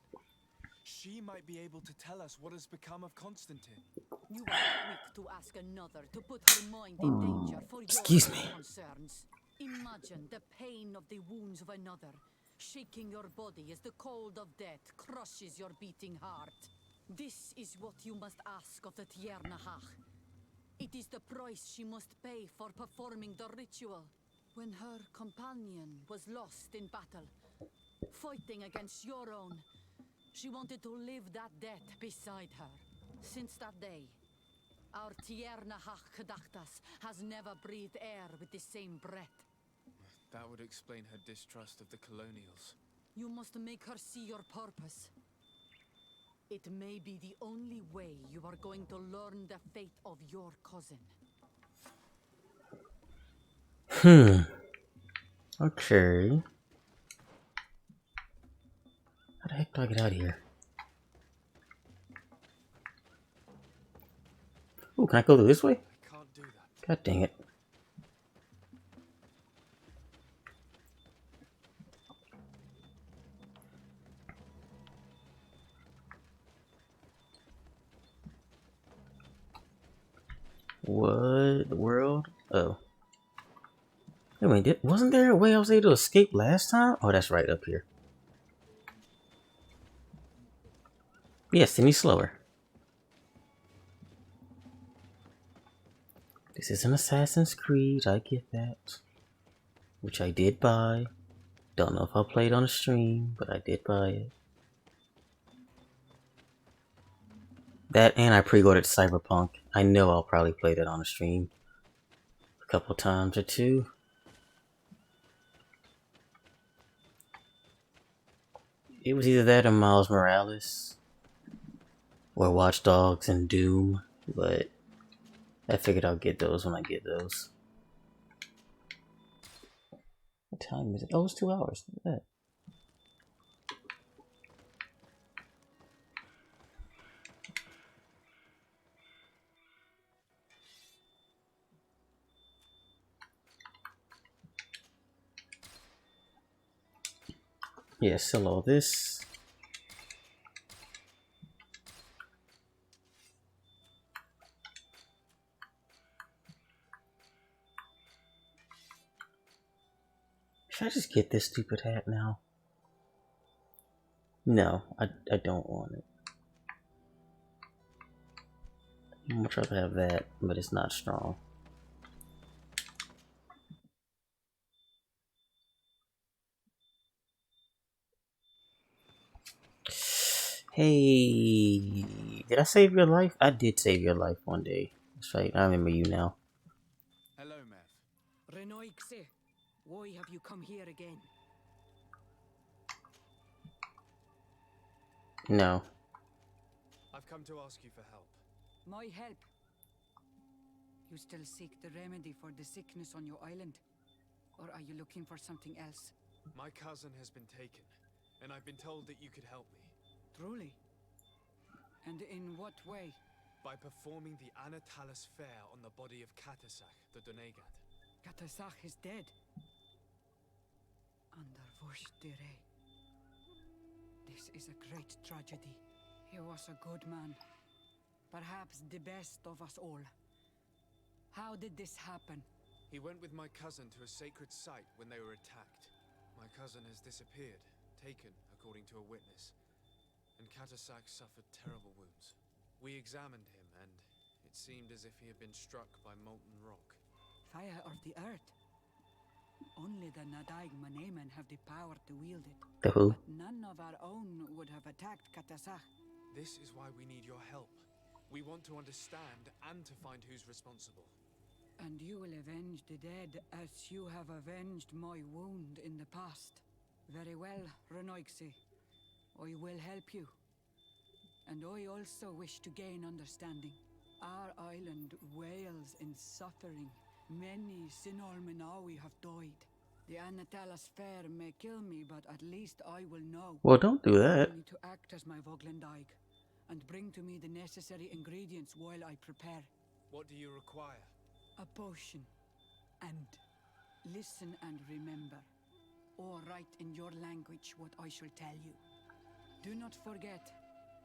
She might be able to tell us what has become of Constantine. You are quick to ask another to put her mind in danger for your concerns. Imagine the pain of the wounds of another, shaking your body as the cold of death crushes your beating heart. This is what you must ask of the Tiernahach. It is the price she must pay for performing the ritual. When her companion was lost in battle, fighting against your own, she wanted to live that death beside her. Since that day, our Tiernahach Kadaktas has never breathed air with the same breath. That would explain her distrust of the colonials. You must make her see your purpose. It may be the only way you are going to learn the fate of your cousin. Okay. How the heck do I get out of here? Ooh, can I go this way? I can't do that. God dang it. What the world? Oh. Wait a minute, wasn't there a way I was able to escape last time? Oh, that's right up here. Yes, any slower. This is an Assassin's Creed, I get that. Which I did buy. Don't know if I'll play it on the stream, but I did buy it. That and I pre-ordered Cyberpunk. I know I'll probably play that on the stream a couple times or two. It was either that or Miles Morales, or Watch Dogs and Doom, but I figured I'll get those when I get those. What time is it? Oh, it's 2 hours. Look at that. Yeah, sell all this. Should I just get this stupid hat now? No, I don't want it. I'd much rather have that, but it's not strong. Hey, did I save your life? I did save your life one day. That's right, I remember you now. Hello, Mev. Renoixe, why have you come here again? No. I've come to ask you for help. My help? You still seek the remedy for the sickness on your island? Or are you looking for something else? My cousin has been taken, and I've been told that you could help me. Truly? And in what way? By performing the Anatalis fair on the body of Katasach, the Donegat. Katasach is dead. Under Voshtire. This is a great tragedy. He was a good man. Perhaps the best of us all. How did this happen? He went with my cousin to a sacred site when they were attacked. My cousin has disappeared, taken according to a witness. And Katasach suffered terrible wounds. We examined him, and it seemed as if he had been struck by molten rock. Fire of the earth? Only the Nadaig Manemen have the power to wield it. The who? But none of our own would have attacked Katasach. This is why we need your help. We want to understand and to find who's responsible. And you will avenge the dead as you have avenged my wound in the past. Very well, Renoixe. I will help you. And I also wish to gain understanding. Our island wails in suffering. Many Sinol Menawi have died. The Anatalas fair may kill me, but at least I will know. Well, don't do that. I need to act as my Voglendaig and bring to me the necessary ingredients while I prepare. What do you require? A potion. And listen and remember, or write in your language what I shall tell you. Do not forget,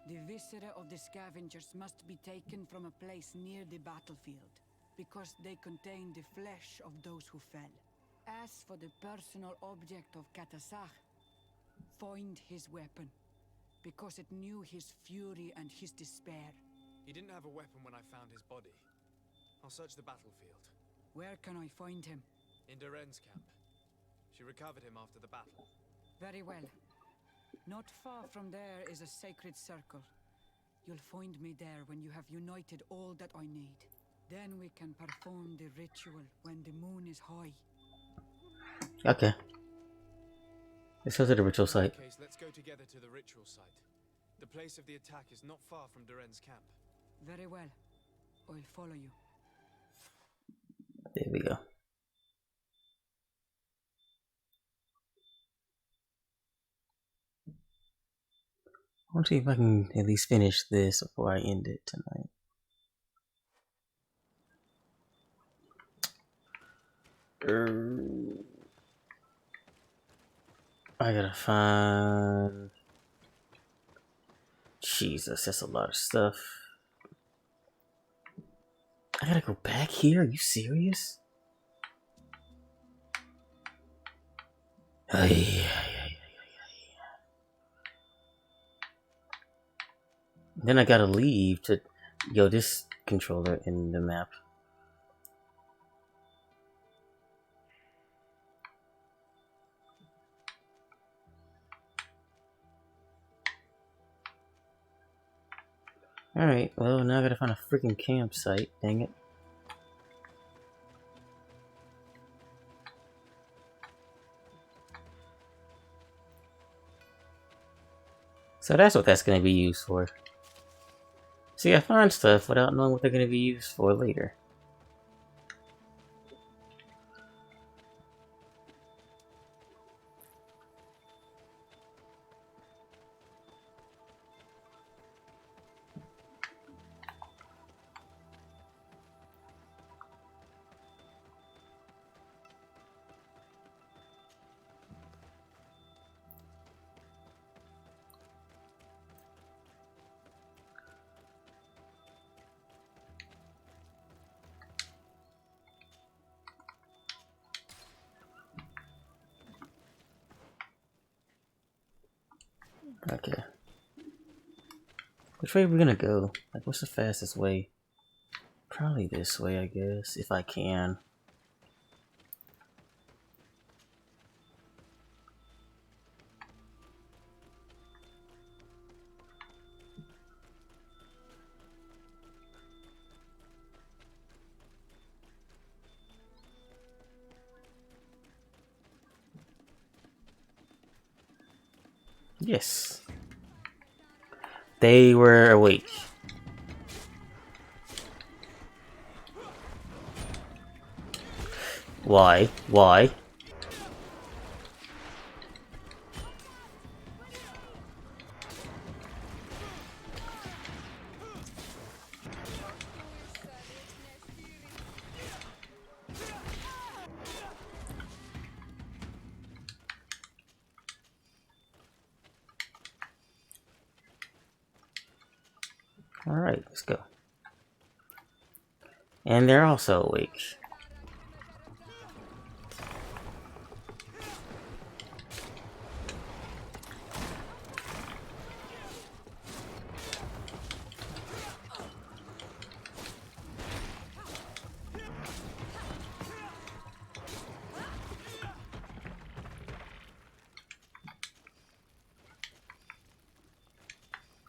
the viscera of the scavengers must be taken from a place near the battlefield, because they contain the flesh of those who fell. As for the personal object of Katasach, find his weapon, because it knew his fury and his despair. He didn't have a weapon when I found his body. I'll search the battlefield. Where can I find him? In Duren's camp. She recovered him after the battle. Very well. Not far from there is a sacred circle. You'll find me there when you have united all that I need. Then we can perform the ritual when the moon is high. Okay. Let's go to the ritual site. In that case, let's go together to the ritual site. The place of the attack is not far from Duren's camp. Very well. I'll follow you. There we go. I want to see if I can at least finish this before I end it tonight. I gotta find... Jesus, that's a lot of stuff. I gotta go back here? Are you serious? Then I gotta leave to go this controller in the map. Alright, well now I gotta find a freaking campsite, dang it. So that's what that's going to be used for. See, I find stuff without knowing what they're going to be used for later. Okay. Which way are we gonna go? Like, what's the fastest way? Probably this way, I guess, if I can. Yes. They were awake. Why? Why? Alright, let's go. And they're also awake.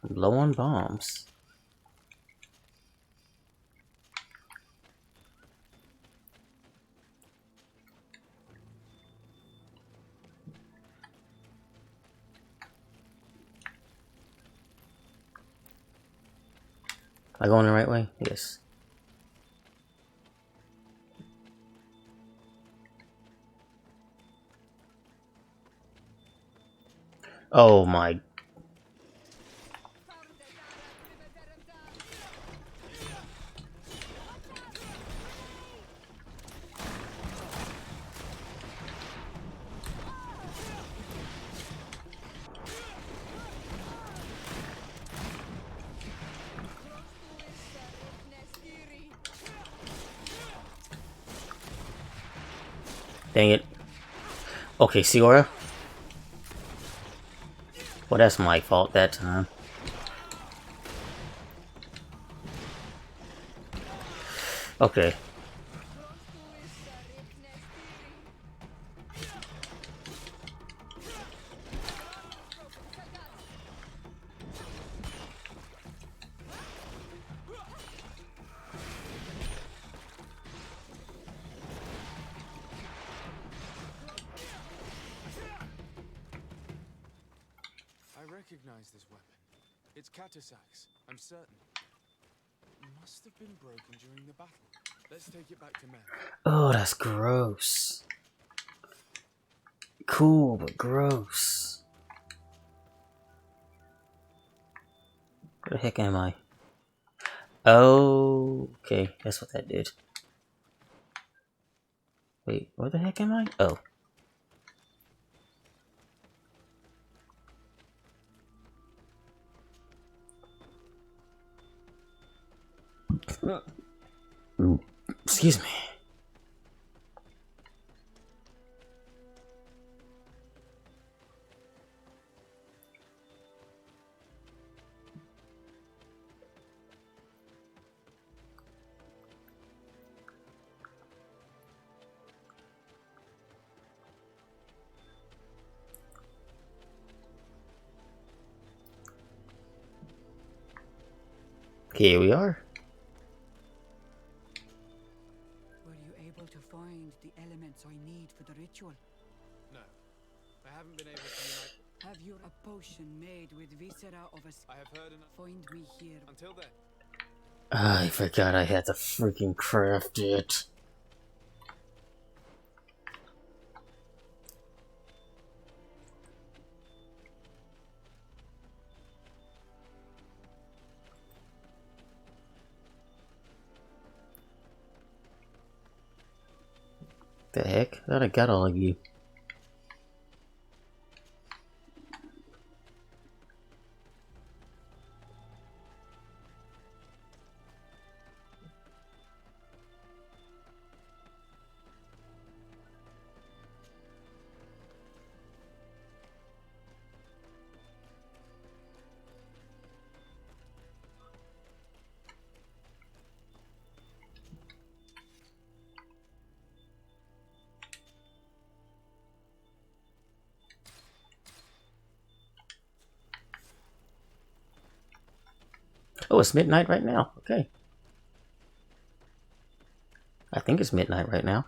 Low on bombs. Am I going the right way? Yes. Oh my. Dang it. Okay, Siora. Well, that's my fault that time. Okay. I recognize this weapon. It's Katasak's, I'm certain. It must have been broken during the battle. Let's take it back to Mem. Oh, that's gross. Cool, but gross. Where the heck am I? Oh, okay, that's what that did. Wait, where the heck am I? Oh. Ooh, excuse me. Here we are. Were you able to find the elements I need for the ritual? No, I haven't been able to unite. Have you a potion made with viscera of a... I have heard enough. Find me here. Until then. I forgot I had to freaking craft it. The heck? I thought I got all of you. Oh, it's midnight right now. Okay. I think it's midnight right now.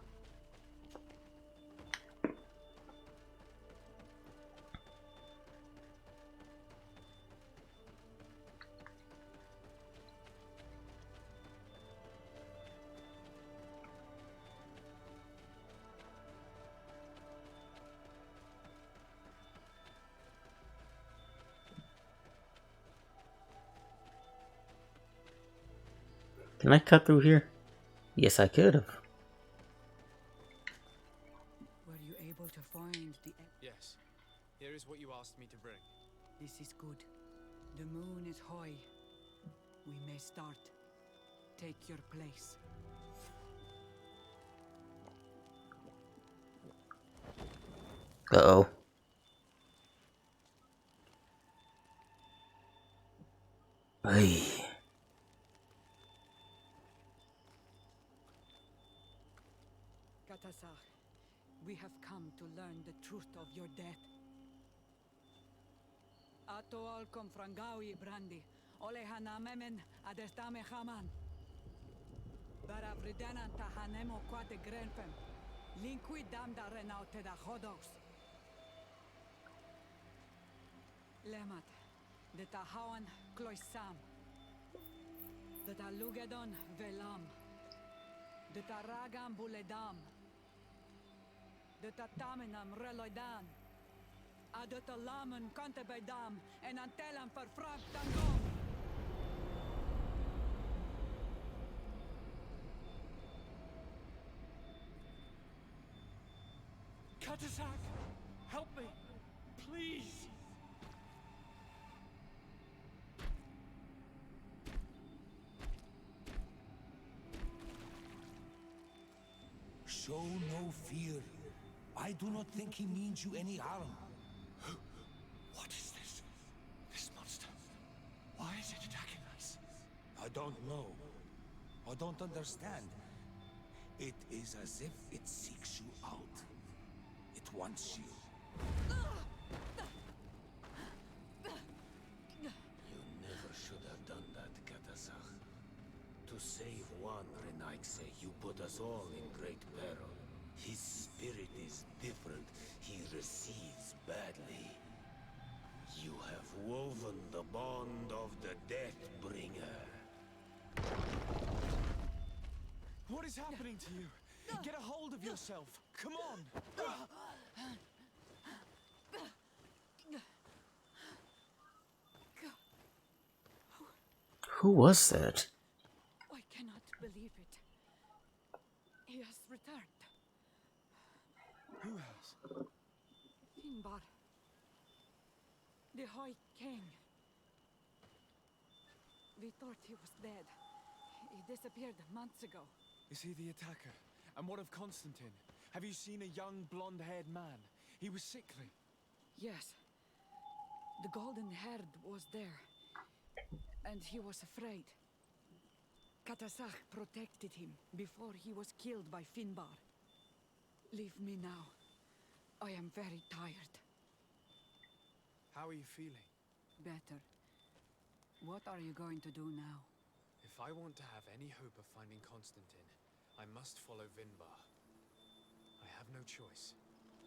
Can I cut through here? Yes, I could have. Were you able to find the... Yes. Here is what you asked me to bring. This is good. The moon is high. We may start. Take your place. Uh-oh. Ay. Katasar, we have come to learn the truth of your death. Ato al confrangawi brandi, ole hanamemen adestame haman. Bara vridenan tahanemo quate grenpem, linkui damda renaute da hodos. Lemat, de tahawan kloisam, de talugedon velam, de taragam buledam. De tatamenam reloidan. Adet alamen kante bij dam en antelam verfrapt tangom. Katasak, help me, please. Show no fear. I do not think he means you any harm. What is this? This monster. Why is it attacking us? I don't know. I don't understand. It is as if it seeks you out. It wants you. You never should have done that, Katasach. To save one Renaikse, you put us all in great peril. His spirit is different. He receives badly. You have woven the bond of the Deathbringer. What is happening to you? Get a hold of yourself. Come on. Who was that? I cannot believe it. He has returned. Who has? Finbar. The High King. We thought he was dead. He disappeared months ago. Is he the attacker? And what of Constantine? Have you seen a young blonde-haired man? He was sickly. Yes. The golden haired was there. And he was afraid. Katasach protected him before he was killed by Finbar. Leave me now. I am very tired. How are you feeling? Better. What are you going to do now? If I want to have any hope of finding Constantine, I must follow Vinbar. I have no choice.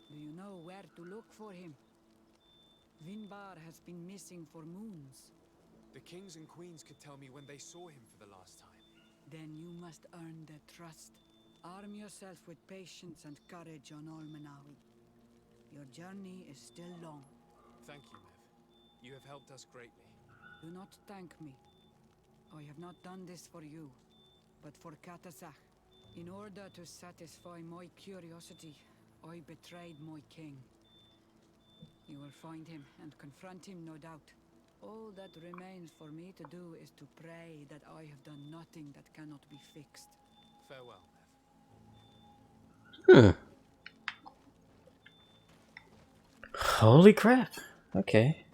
Do you know where to look for him? Finbar has been missing for moons. The kings and queens could tell me when they saw him for the last time. Then you must earn their trust. Arm yourself with patience and courage on Almanawi. Your journey is still long. Thank you, Mev. You have helped us greatly. Do not thank me. I have not done this for you, but for Katasach. In order to satisfy my curiosity, I betrayed my king. You will find him and confront him, no doubt. All that remains for me to do is to pray that I have done nothing that cannot be fixed. Farewell, Mev. Holy crap. Okay.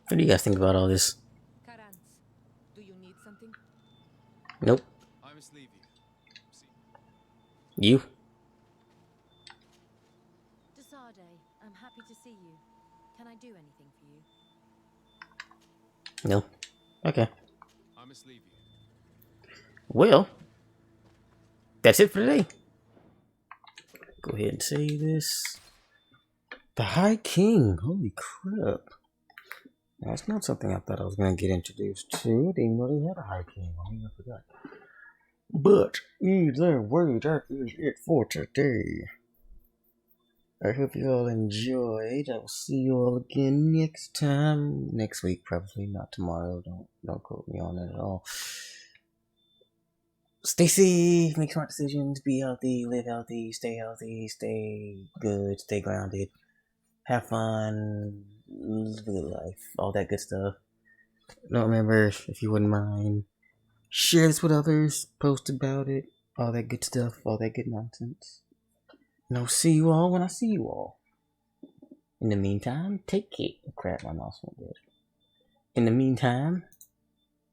What do you guys think about all this? Karans, do you need something? Nope. I must leave you. See. You? Desade, I'm happy to see you. Can I do anything for you? No. Okay. I must leave you. Well, that's it for today. Go ahead and save this. The High King. Holy crap. That's not something I thought I was going to get introduced to. I didn't know they had a High King. I mean, I forgot. But either way, that is it for today. I hope you all enjoyed. I will see you all again next time. Next week, probably. Not tomorrow. Don't quote me on it at all. Stay safe. Make smart decisions. Be healthy. Live healthy. Stay good. Stay grounded. Have fun. Live a good life. All that good stuff. No, remember, if you wouldn't mind, share this with others. Post about it. All that good stuff. All that good nonsense. And I'll see you all when I see you all. In the meantime, take care. Crap, my mouse went dead. In the meantime,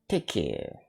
take care.